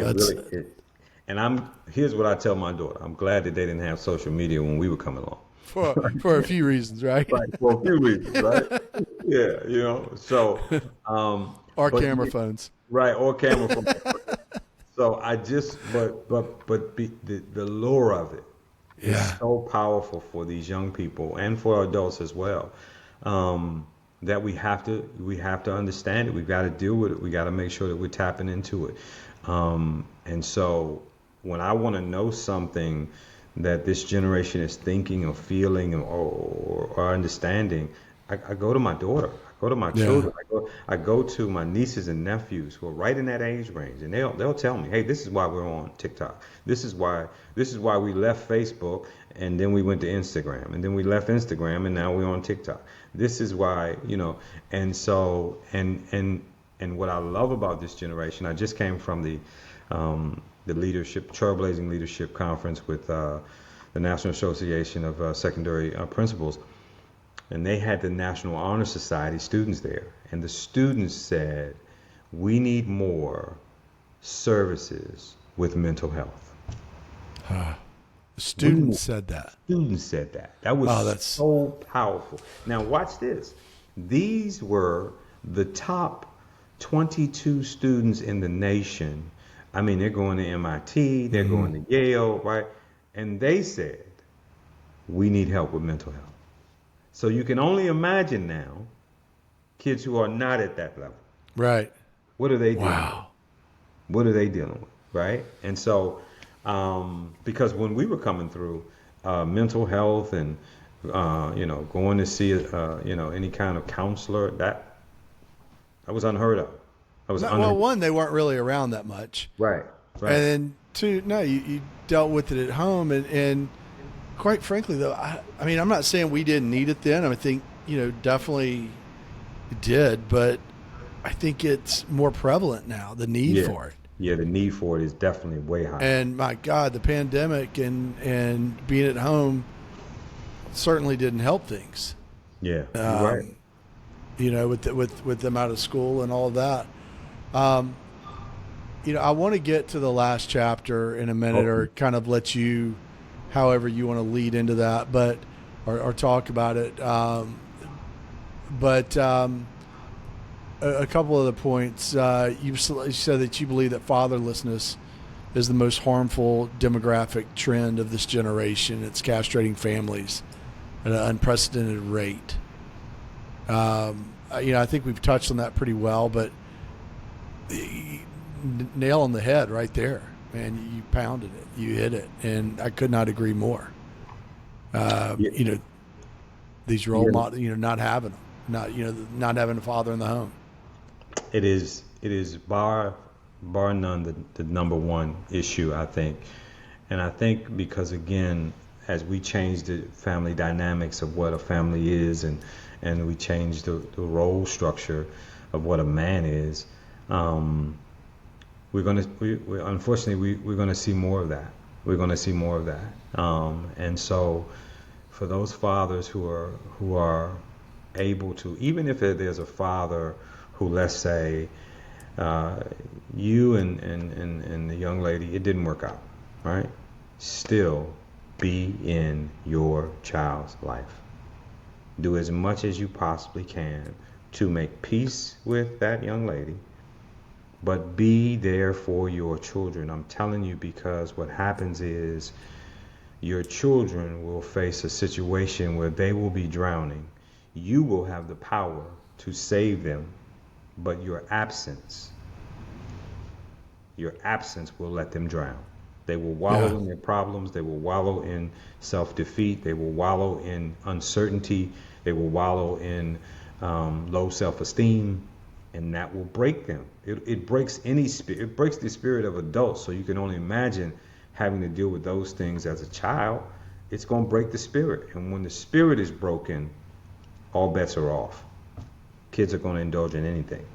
and here's what I tell my daughter. I'm glad that they didn't have social media when we were coming along. For a few reasons, right? Right, for a few reasons, right? Yeah, so or camera phones. Right, or camera phones. So I just the lure of it is so powerful for these young people and for adults as well. That we have to understand it. We've got to deal with it. We got to make sure that we're tapping into it. And so when I want to know something that this generation is thinking or feeling or understanding, I go to my daughter. I go to my children. I go to my nieces and nephews who are right in that age range, and they'll tell me, hey, this is why we're on TikTok. This is why we left Facebook and then we went to Instagram, and then we left Instagram and now we're on TikTok. This is why, and so and what I love about this generation, I just came from the Trailblazing Leadership Conference with the National Association of Secondary Principals, and they had the National Honor Society students there, and the students said, we need more services with mental health. Students said that. Students said that. That was so powerful. Now watch this. These were the top 22 students in the nation. I mean, they're going to MIT, they're going to Yale, right? And they said, we need help with mental health. So you can only imagine now, kids who are not at that level. Right. What are they doing? Wow. What are they dealing with, right? And so, because when we were coming through, mental health and, going to see, any kind of counselor, that was unheard of. Well, one, they weren't really around that much. Right. And then two, no, you dealt with it at home. And quite frankly, though, I mean, I'm not saying we didn't need it then. I think, definitely did. But I think it's more prevalent now, the need for it. Yeah, the need for it is definitely way higher. And my God, the pandemic and being at home certainly didn't help things. Yeah, right. With them out of school and all of that. I want to get to the last chapter in a minute, or kind of let you, however you want to lead into that, but or talk about it. A couple of the points, you said that you believe that fatherlessness is the most harmful demographic trend of this generation. It's castrating families at an unprecedented rate. I think we've touched on that pretty well, but nail on the head right there, man. You pounded it, you hit it, and I could not agree more. These role models, not having them, not having a father in the home. It is bar none the number one issue, I think. And I think because, again, as we change the family dynamics of what a family is, and we change the role structure of what a man is, unfortunately we're gonna see more of that. We're gonna see more of that. And so for those fathers who are able to, even if there's a father who, let's say, you and the young lady, it didn't work out, right? Still be in your child's life. Do as much as you possibly can to make peace with that young lady, but be there for your children. I'm telling you, because what happens is your children will face a situation where they will be drowning. You will have the power to save them, but your absence will let them drown. They will wallow in their problems. They will wallow in self-defeat. They will wallow in uncertainty. They will wallow in low self-esteem, and that will break them. It breaks any spirit. It breaks the spirit of adults. So you can only imagine having to deal with those things as a child. It's going to break the spirit. And when the spirit is broken, all bets are off. Kids are going to indulge in anything.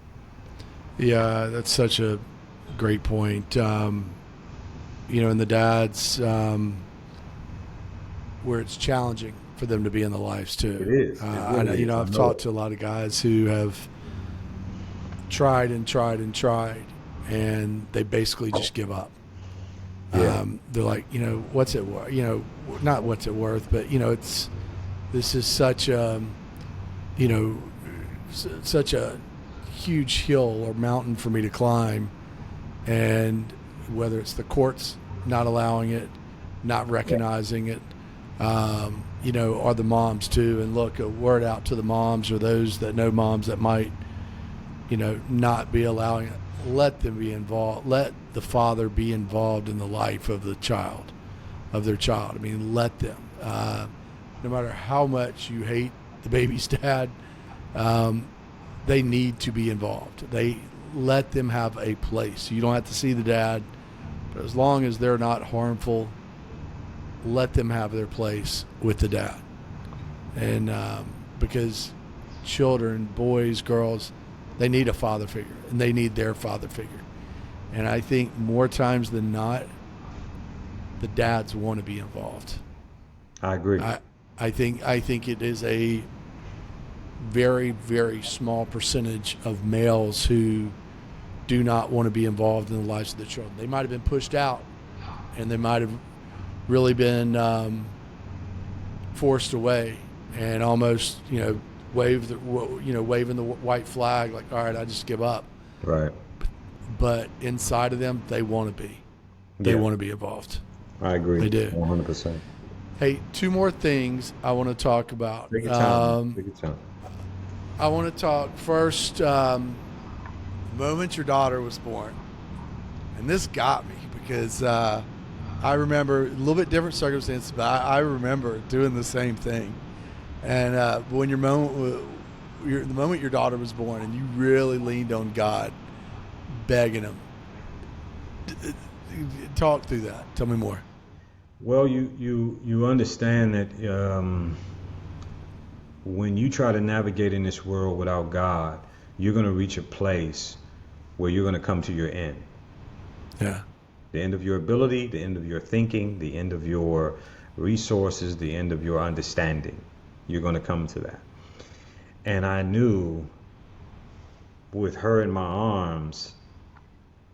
Yeah, that's such a great point. And the dads, where it's challenging for them to be in the lives too. It is. I've talked to a lot of guys who have tried and tried and tried, and they basically just give up. Yeah. They're like, what's it worth? Not what's it worth, but this is such a, such a huge hill or mountain for me to climb, and whether it's the courts not allowing it, not recognizing it, or the moms too. And look, a word out to the moms or those that know moms that might, not be allowing it. Let them be involved. Let the father be involved in the life of their child. I mean, let them. No matter how much you hate the baby's dad, they need to be involved. They let them have a place. You don't have to see the dad, but as long as they're not harmful, let them have their place with the dad. And because children, boys, girls, they need a father figure, and they need their father figure. And I think more times than not, the dads want to be involved. I agree. I think it is a very, very small percentage of males who do not want to be involved in the lives of their children. They might have been pushed out, and they might have really been forced away, and almost waving the white flag, like, all right, I just give up. Right. But inside of them, they want to be. They want to be involved. I agree. They do. 100%. Hey, two more things I want to talk about. Take your time. I want to talk first, the moment your daughter was born. And this got me because I remember a little bit different circumstances, but I remember doing the same thing. And when the moment your daughter was born, and you really leaned on God, begging Him, talk through that. Tell me more. Well, you understand that when you try to navigate in this world without God, you're going to reach a place where you're going to come to your end. Yeah. The end of your ability, the end of your thinking, the end of your resources, the end of your understanding. You're going to come to that. And I knew with her in my arms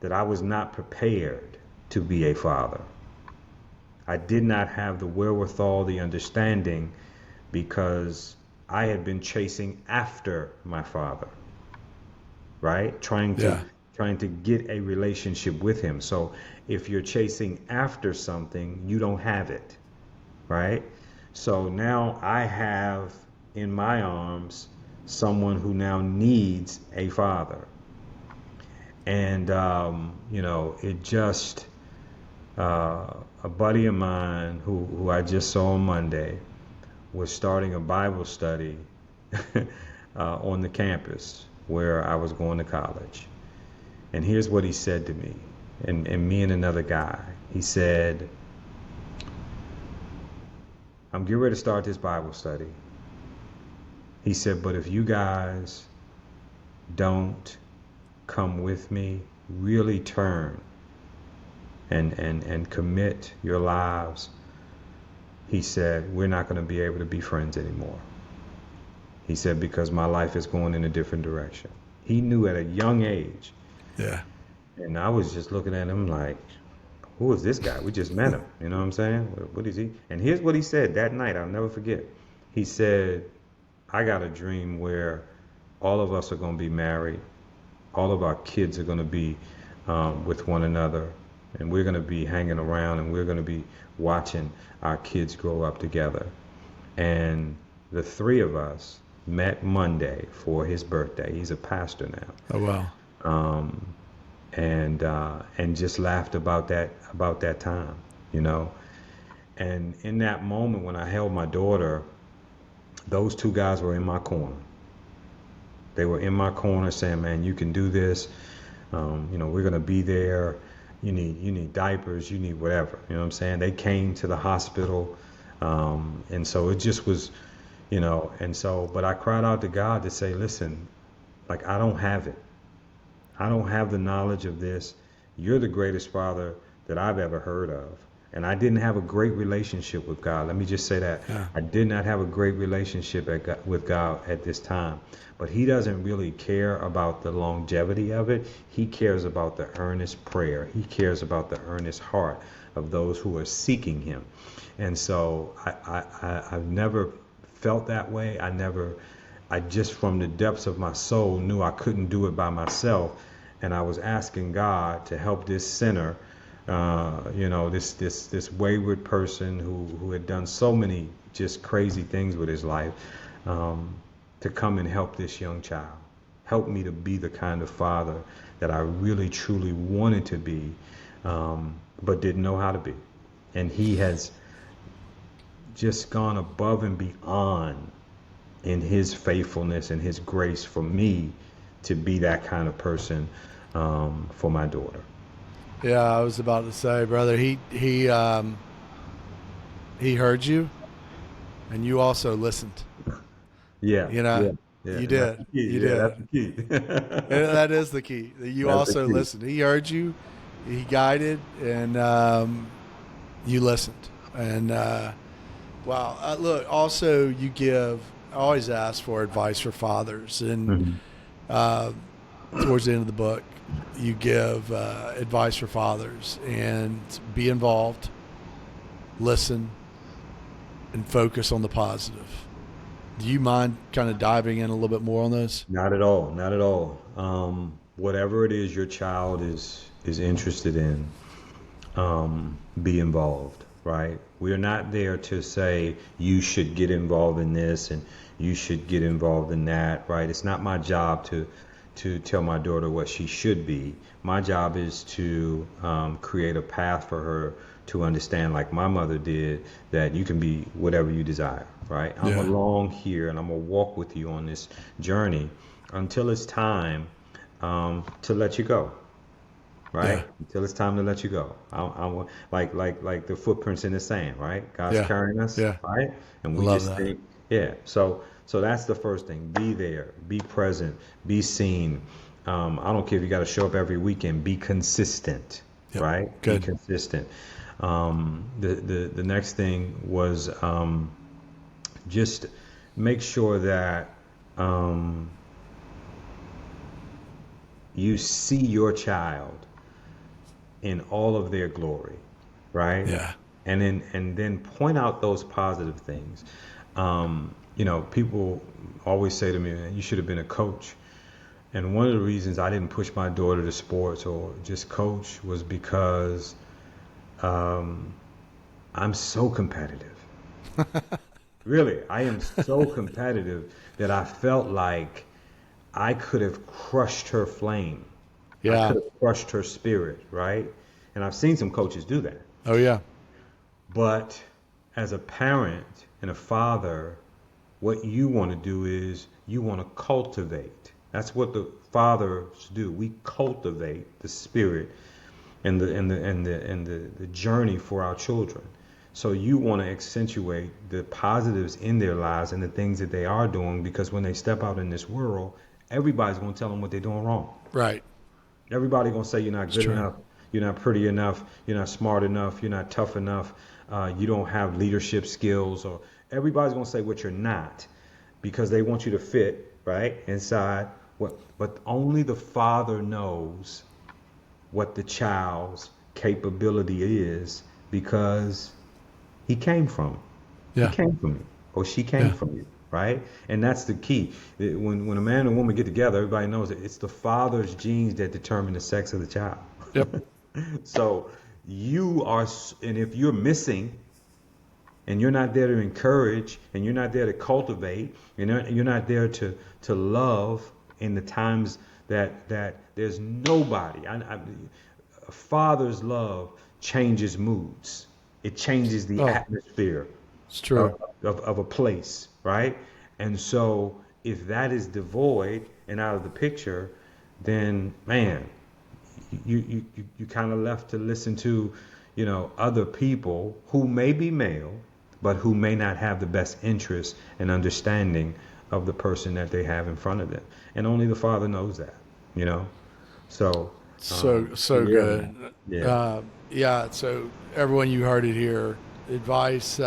that I was not prepared to be a father. I did not have the wherewithal, the understanding, because I had been chasing after my father, right? Trying to trying to get a relationship with him. So if you're chasing after something, you don't have it, right? So now I have in my arms someone who now needs a father. And, it just, a buddy of mine who I just saw on Monday was starting a Bible study on the campus where I was going to college. And here's what he said to me, and me and another guy. He said, I'm getting ready to start this Bible study. He said, but if you guys don't come with me, really turn and commit your lives, he said, we're not going to be able to be friends anymore. He said, because my life is going in a different direction. He knew at a young age. Yeah. And I was just looking at him like, who is this guy? We just met him. You know what I'm saying? What is he? And here's what he said that night. I'll never forget. He said, I got a dream where all of us are going to be married. All of our kids are going to be with one another. And we're going to be hanging around and we're going to be watching our kids grow up together. And the three of us met Monday for his birthday. He's a pastor now. Oh, wow. And just laughed about that time, And in that moment when I held my daughter, those two guys were in my corner. They were in my corner saying, man, you can do this. We're going to be there. You need diapers, you need whatever. You know what I'm saying? They came to the hospital. And so it just was, but I cried out to God to say, listen, like, I don't have it. I don't have the knowledge of this. You're the greatest father that I've ever heard of. And I didn't have a great relationship with God. Let me just say that. Yeah. I did not have a great relationship with God at this time. But he doesn't really care about the longevity of it. He cares about the earnest prayer. He cares about the earnest heart of those who are seeking him. And so I've never felt that way. I just from the depths of my soul knew I couldn't do it by myself. And I was asking God to help this sinner, this wayward person who had done so many just crazy things with his life, to come and help this young child. Help me to be the kind of father that I really, truly wanted to be, but didn't know how to be. And he has just gone above and beyond in his faithfulness and his grace for me to be that kind of person for my daughter. Yeah, I was about to say, brother, he heard you, and you also listened. Yeah, yeah. You did. You did. That's the key. That is the key. You also listened. He heard you, he guided, and you listened. And wow, look. Also, you give. I always ask for advice for fathers, and towards the end of the book, you give advice for fathers, and be involved, listen, and focus on the positive. Do you mind kind of diving in a little bit more on those? Not at all. Not at all. Whatever it is your child is interested in, be involved, right? We're not there to say you should get involved in this and you should get involved in that, right? It's not my job to tell my daughter what she should be. My job is to create a path for her to understand, like my mother did, that you can be whatever you desire, right? I'm along here and I'm going to walk with you on this journey until it's time to let you go, right? Yeah. Until it's time to let you go. I'm like the footprints in the sand, right? God's carrying us, right? And we just think, So that's the first thing. Be there, be present, be seen. I don't care if you got to show up every weekend. Be consistent, right? Good. Be consistent. The next thing was just make sure that you see your child in all of their glory, right? Yeah. And then point out those positive things. People always say to me, "You should have been a coach." And one of the reasons I didn't push my daughter to sports or just coach was because I'm so competitive. Really, I am so competitive that I felt like I could have crushed her flame. I Yeah. could have crushed her spirit, right? And I've seen some coaches do that. Oh yeah. But as a parent and a father, what you want to do is you want to cultivate. That's what the fathers do. We cultivate the spirit and the journey for our children. So you want to accentuate the positives in their lives and the things that they are doing, because when they step out in this world, everybody's going to tell them what they're doing wrong. Right. Everybody's going to say you're not It's good true. enough, you're not pretty enough, you're not smart enough, you're not tough enough, you don't have leadership skills, or everybody's going to say what you're not, because they want you to fit right inside what. But only the father knows what the child's capability is, because he came from it. He Yeah. came from you, or she came Yeah. from you, right? And that's the key. When a man and woman get together, everybody knows that it's the father's genes that determine the sex of the child. Yep. So you are, and if you're missing, and you're not there to encourage, and you're not there to cultivate, and you're not there to love in the times that there's nobody. A father's love changes moods. It changes the Oh, atmosphere it's true. of a place, right? And so if that is devoid and out of the picture, then man, you kind of left to listen to, other people who may be male, but who may not have the best interest and understanding of the person that they have in front of them. And only the father knows that, you know? So, So yeah, good. man. Yeah. Yeah. So everyone, you heard it here. Advice: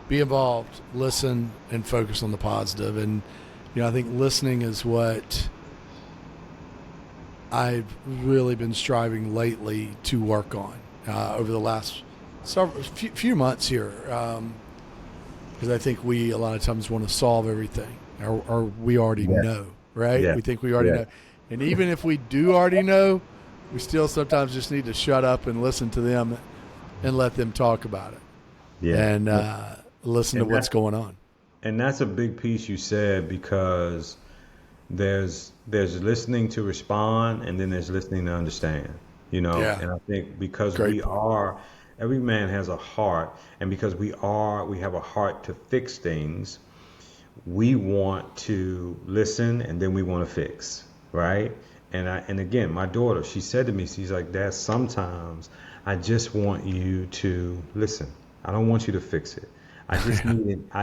be involved, listen, and focus on the positive. And I think listening is what I've really been striving lately to work on over the last few months here, because I think we a lot of times want to solve everything, or we already Yeah. know, right? Yeah. We think we already Yeah. know, and even if we do already know, we still sometimes just need to shut up and listen to them and let them talk about it, Yeah. and listen to And what's that, going on. and that's a big piece you said, because there's listening to respond, and then there's listening to understand, Yeah, and I think because great point. every man has a heart, and because we have a heart to fix things, we want to listen, and then we want to fix, right? And again, my daughter, she said to me, she's like, Dad, sometimes I just want you to listen. I don't want you to fix it. I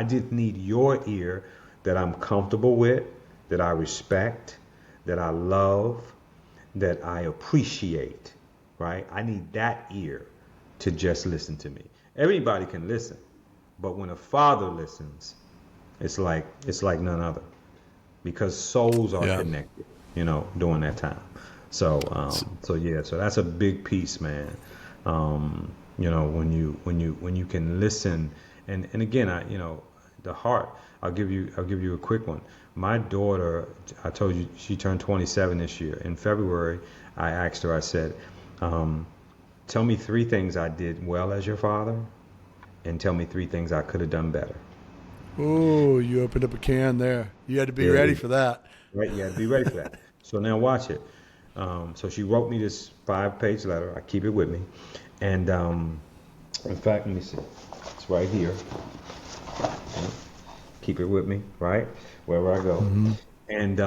just need your ear that I'm comfortable with, that I respect, that I love, that I appreciate, right? I need that ear to just listen to me. Everybody can listen, but when a father listens, it's like none other, because souls are Yeah. connected, during that time. So yeah, so that's a big piece, man. When you can listen, and again, the heart. I'll give you a quick one. My daughter, I told you she turned 27 this year. In February, I asked her. I said, "Tell me 3 things I did well as your father, and tell me 3 things I could have done better." Oh, you opened up a can there. You had to be Yeah, ready for that. right. You have to be ready for that. So now watch it. So she wrote me this 5-page letter. I keep it with me, and in fact, let me see. It's right here. Keep it with me, right? Wherever I go. Mm-hmm. And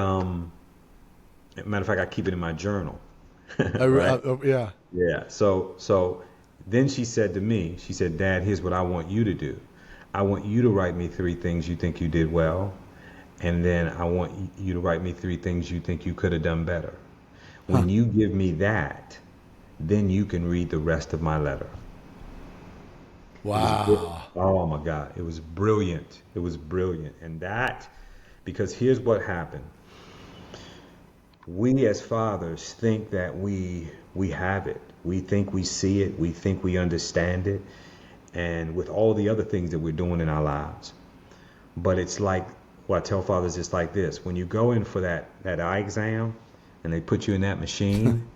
matter of fact, I keep it in my journal, right? Yeah. Yeah. So then she said to me, she said, Dad, here's what I want you to do. I want you to write me 3 things you think you did well, and then I want you to write me 3 things you think you could have done better. Huh. When you give me that, then you can read the rest of my letter. Wow. Oh my God, it was brilliant. It was brilliant. And that, because here's what happened. We as fathers think that we have it. We think we see it. We think we understand it. And with all the other things that we're doing in our lives. But it's like what I tell fathers is like this: when you go in for that eye exam, and they put you in that machine,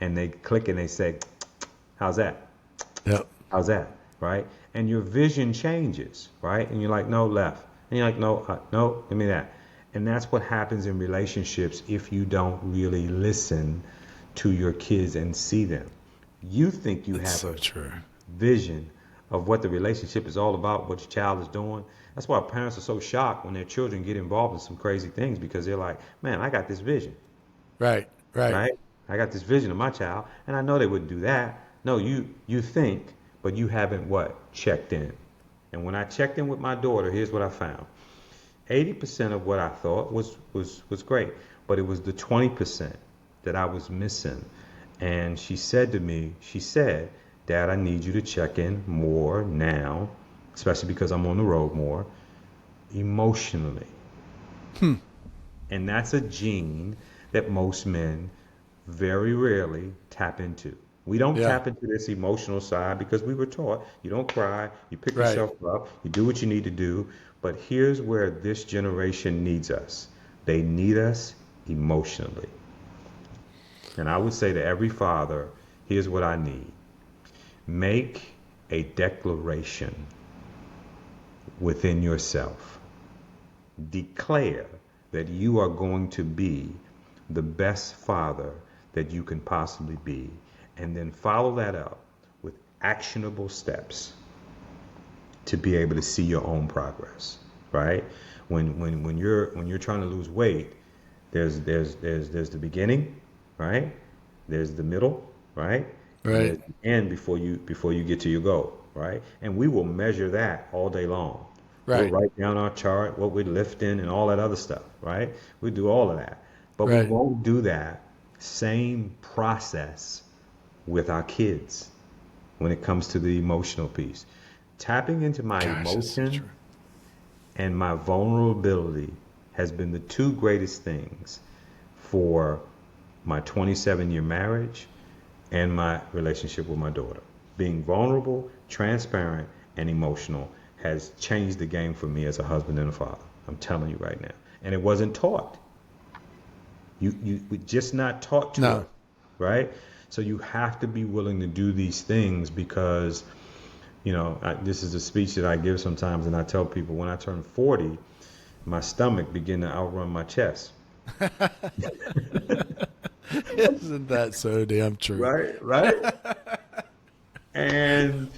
and they click and they say, "How's that? Yep. How's that?" Right? And your vision changes, right? And you're like, "No, left," and you're like, "No, no, give me that." And that's what happens in relationships if you don't really listen to your kids and see them. You think you That's have so true. vision of what the relationship is all about, what your child is doing. That's why parents are so shocked when their children get involved in some crazy things, because they're like, "Man, I got this vision, Right. Right. right? I got this vision of my child, and I know they wouldn't do that." No, you think, but you haven't what? Checked in. And when I checked in with my daughter, here's what I found. 80% of what I thought was great, but it was the 20% that I was missing. And she said to me, "Dad, I need you to check in more now, especially because I'm on the road more, emotionally." And that's a gene that most men very rarely tap into. We don't Yeah. tap into this emotional side because we were taught you don't cry, you pick Right. yourself up, you do what you need to do. But here's where this generation needs us. They need us emotionally. And I would say to every father, here's what I need. Make a declaration within yourself. Declare that you are going to be the best father that you can possibly be, and then follow that up with actionable steps to be able to see your own progress, right? When you're trying to lose weight, there's the beginning, right? There's the middle, right? And Right. there's the end before you get to your goal, right? And we will measure that all day long. We'll Right. write down our chart, what we're lifting, and all that other stuff, right? We do all of that, but we Right. won't do that same process with our kids when it comes to the emotional piece. Tapping into my Gosh, that's so emotion true. and my vulnerability has been the two greatest things for my 27-year marriage and my relationship with my daughter. Being vulnerable, transparent, and emotional has changed the game for me as a husband and a father. I'm telling you right now. And it wasn't taught. We just not taught to us, No. right? So you have to be willing to do these things because, this is a speech that I give sometimes, and I tell people when I turn 40, my stomach began to outrun my chest. Isn't that so damn true? Right, right. And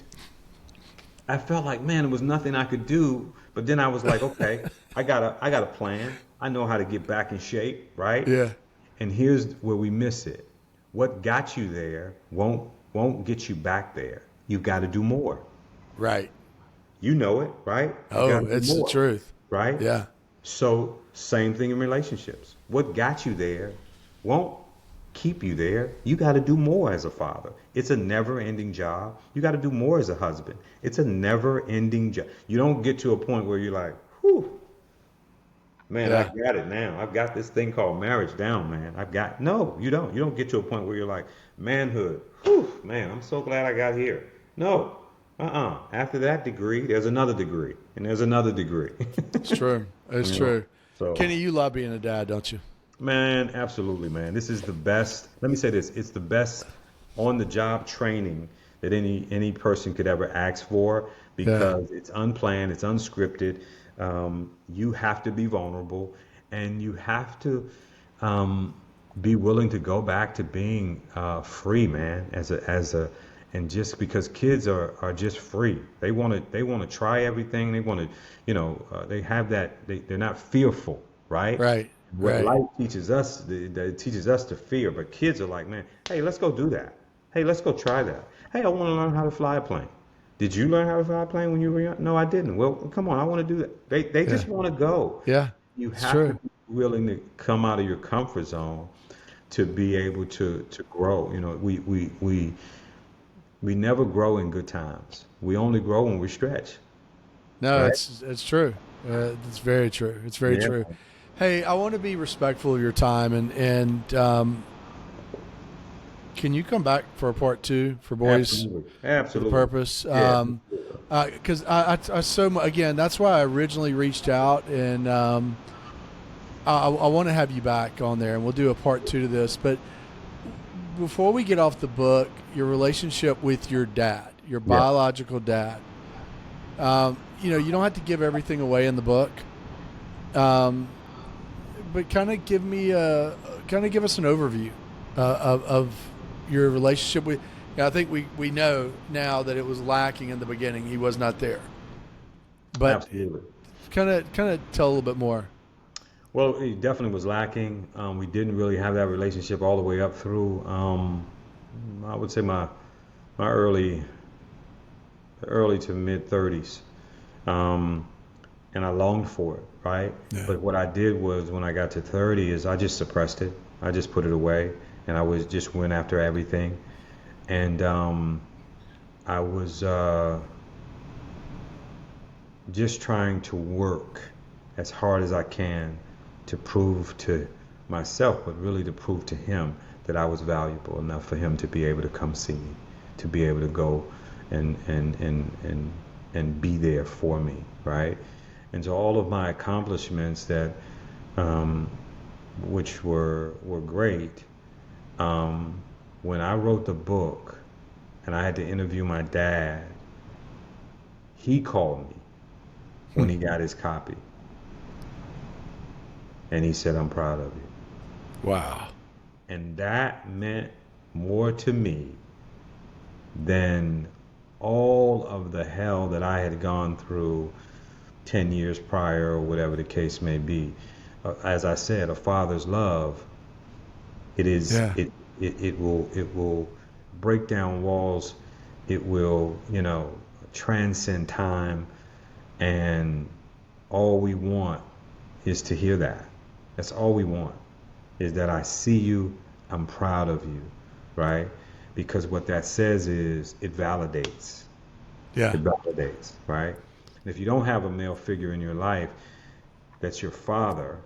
I felt like, man, there was nothing I could do. But then I was like, okay, I got a plan. I know how to get back in shape, right? Yeah. And here's where we miss it. What got you there won't get you back there. You've got to do more. Right. You know it, right? You got Oh, to do it's the more, truth. right? Yeah. So same thing in relationships. What got you there won't keep you there. You got to do more as a father. It's a never-ending job. You got to do more as a husband. It's a never-ending job. You don't get to a point where you're like, whew, man, I Yeah. got it now. I've got this thing called marriage down, man. No, you don't. You don't get to a point where you're like, manhood, whew, man, I'm so glad I got here. No, After that degree, there's another degree, and there's another degree. It's true. It's You know? true. So, Kenny, you love being a dad, don't you? man, absolutely, man. This is the best. Let me say this: it's the best on-the-job training that any person could ever ask for Yeah. because it's unplanned, it's unscripted. You have to be vulnerable, and you have to be willing to go back to being free, man. And just because kids are just free, they want to try everything. They want to, they have that. They're not fearful, right? Right. What Right. life teaches us, that teaches us to fear, but kids are like, man, hey, let's go do that. Hey, let's go try that. Hey, I want to learn how to fly a plane. Did you learn how to fly a plane when you were young? No, I didn't. Well, come on, I want to do that. They Yeah. just want to go. Yeah. You It's have to true. be willing to come out of your comfort zone to be able to grow. We never grow in good times. We only grow when we stretch, No, right? it's true. It's very true. It's very Yeah. true. Hey, I want to be respectful of your time, and can you come back for a part 2 for boys? Absolutely. For the purpose? Because I so again, that's why I originally reached out, and I want to have you back on there, and we'll do a part 2 to this. But before we get off the book, your relationship with your dad, your biological dad. You don't have to give everything away in the book, but kind of give us an overview of your relationship with. I think we know now that it was lacking in the beginning. He was not there, but absolutely. Kind of tell a little bit more. Well, he definitely was lacking. We didn't really have that relationship all the way up through. I would say my early to mid 30s, and I longed for it, right? Yeah. But what I did was, when I got to 30, is I just suppressed it. I just put it away, and I just went after everything, and I was just trying to work as hard as I can to prove to myself, but really to prove to him that I was valuable enough for him to be able to come see me, to be able to go and be there for me, right? And so all of my accomplishments that, which were great, when I wrote the book and I had to interview my dad, he called me when he got his copy. And he said, "I'm proud of you." Wow. And that meant more to me than all of the hell that I had gone through 10 years prior, or whatever the case may be. As I said, a father's love, it is, it will break down walls. It will, transcend time. And all we want is to hear that. That's all we want, is that I see you, I'm proud of you, right? Because what that says is it validates. Yeah. It validates, right? And if you don't have a male figure in your life that's your father,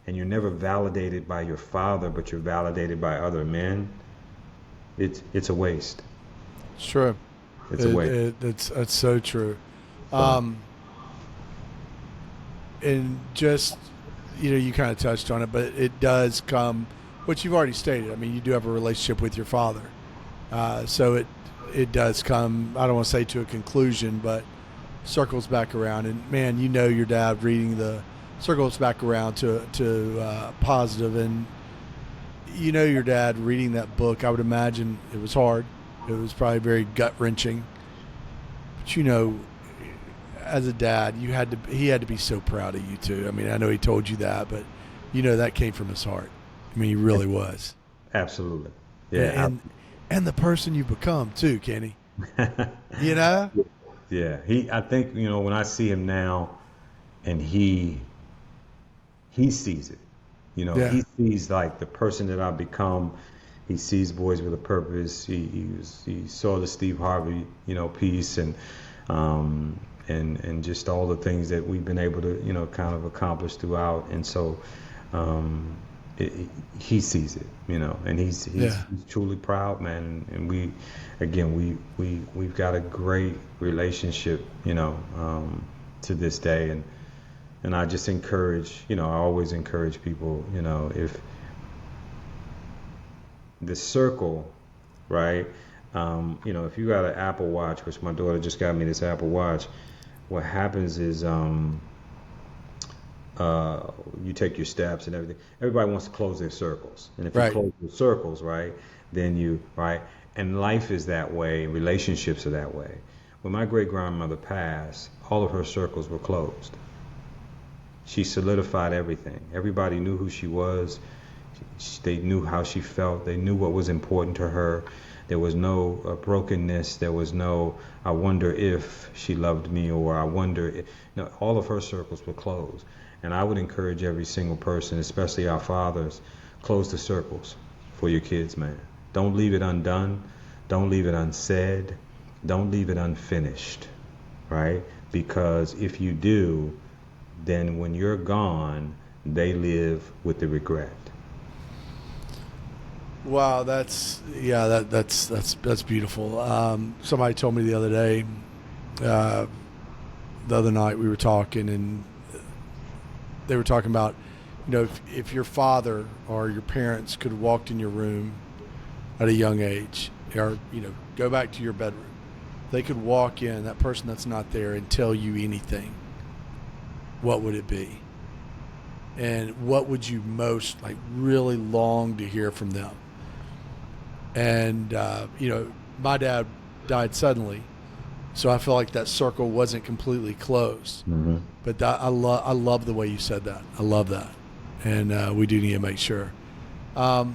and you're never validated by your father, but you're validated by other men, it's a waste. It's true. It's a waste. That's so true. And just, you kind of touched on it, but it does come, which you've already stated. I mean, you do have a relationship with your father. So it does come, I don't want to say to a conclusion, but circles back around. And man, your dad reading the circles back around to positive, and your dad reading that book. I would imagine it was hard. It was probably very gut wrenching. But as a dad, he had to be so proud of you too. I mean, I know he told you that, but that came from his heart. I mean, he really was. Absolutely. Yeah. And the person you've become too, Kenny. Yeah. I think, when I see him now, and he sees it, he sees like the person that I've become. He sees Boys with a Purpose. He saw the Steve Harvey, piece, and just all the things that we've been able to, kind of accomplish throughout. And so, he sees it, and he's truly proud, man. And we've got a great relationship, to this day. And I just encourage, I always encourage people, if the circle, right? If you got an Apple Watch, which my daughter just got me this Apple Watch, what happens is you take your steps and everything. Everybody wants to close their circles. And if you close your circles, right, then and life is that way, relationships are that way. When my great-grandmother passed, all of her circles were closed. She solidified everything. Everybody knew who she was. They knew how she felt. They knew what was important to her. There was no brokenness. There was no, I wonder if she loved me, or I wonder if, all of her circles were closed. And I would encourage every single person, especially our fathers, close the circles for your kids, man. Don't leave it undone. Don't leave it unsaid. Don't leave it unfinished, right? Because if you do, then when you're gone, they live with the regret. Wow, that's beautiful. Somebody told me the other day, the other night we were talking, and they were talking about, if your father or your parents could have walked in your room at a young age, or go back to your bedroom, they could walk in, that person that's not there, and tell you anything, what would it be? And what would you most really long to hear from them? And my dad died suddenly, so I feel like that circle wasn't completely closed. Mm-hmm. But I love the way you said that. I love that, and we do need to make sure. All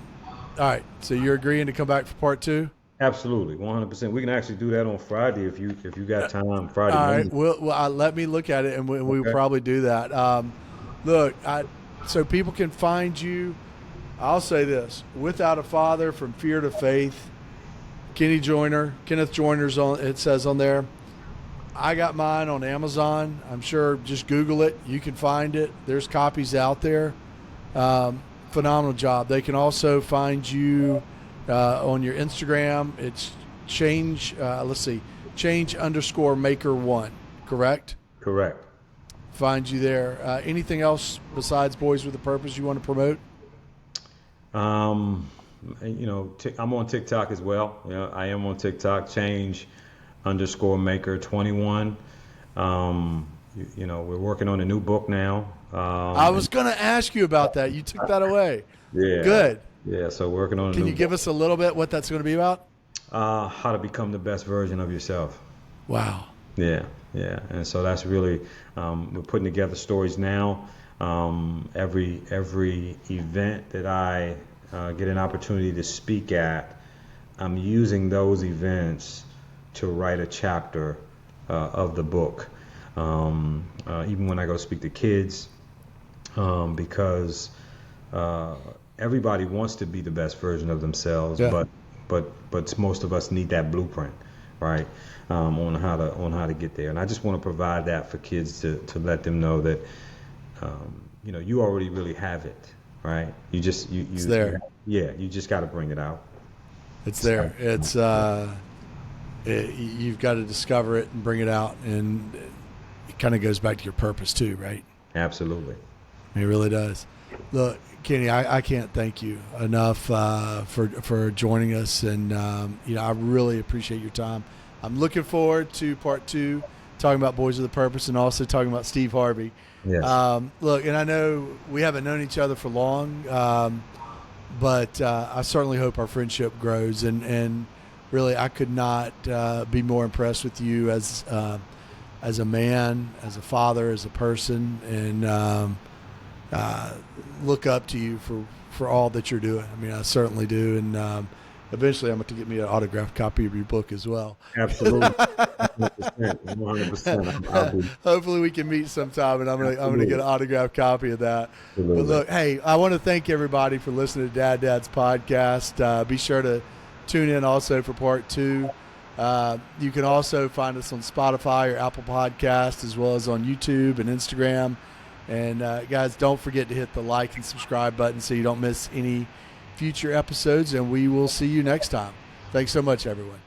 right, so you're agreeing to come back for part 2? Absolutely, 100%. We can actually do that on Friday if you got time. Friday. All right. Well, let me look at it, and we'll probably do that. Look, so people can find you. I'll say this: Without a Father, From Fear to Faith. Kenneth Joyner's on. It says on there. I got mine on Amazon. I'm sure. Just Google it. You can find it. There's copies out there. Phenomenal job. They can also find you on your Instagram. It's change_maker1. Correct. Correct. Find you there. Anything else besides Boys with a Purpose you want to promote? I'm on TikTok as well. I am on TikTok. Change_maker21. We're working on a new book now. I was going to ask you about that. You took that away. Yeah. Good. Yeah. So working on. Can you give us a little bit what that's going to be about? How to become the best version of yourself. Wow. Yeah. Yeah. And so that's really we're putting together stories now. Every event that I get an opportunity to speak at, I'm using those events to write a chapter of the book. Even when I go speak to kids, because everybody wants to be the best version of themselves, but most of us need that blueprint, right? On how to get there. And I just want to provide that for kids to let them know that you already really have it, right? It's there. You just got to bring it out. It's there. It's you've got to discover it and bring it out, and it kind of goes back to your purpose too, right? Absolutely. It really does. Look, Kenny, I can't thank you enough for joining us, and I really appreciate your time. I'm looking forward to part 2, talking about Boys with a Purpose, and also talking about Steve Harvey. Yes. Look, and I know we haven't known each other for long, but I certainly hope our friendship grows, and really I could not be more impressed with you as a man, as a father, as a person, and look up to you for all that you're doing. I mean, I certainly do, and eventually I'm going to get me an autographed copy of your book as well. Absolutely. 100%. Hopefully we can meet sometime, and I'm going to get an autographed copy of that. Absolutely. But look, hey, I want to thank everybody for listening to Dad's podcast. Be sure to tune in also for part 2. You can also find us on Spotify or Apple Podcasts, as well as on YouTube and Instagram. And guys, don't forget to hit the like and subscribe button so you don't miss any future episodes, and we will see you next time. Thanks so much, everyone.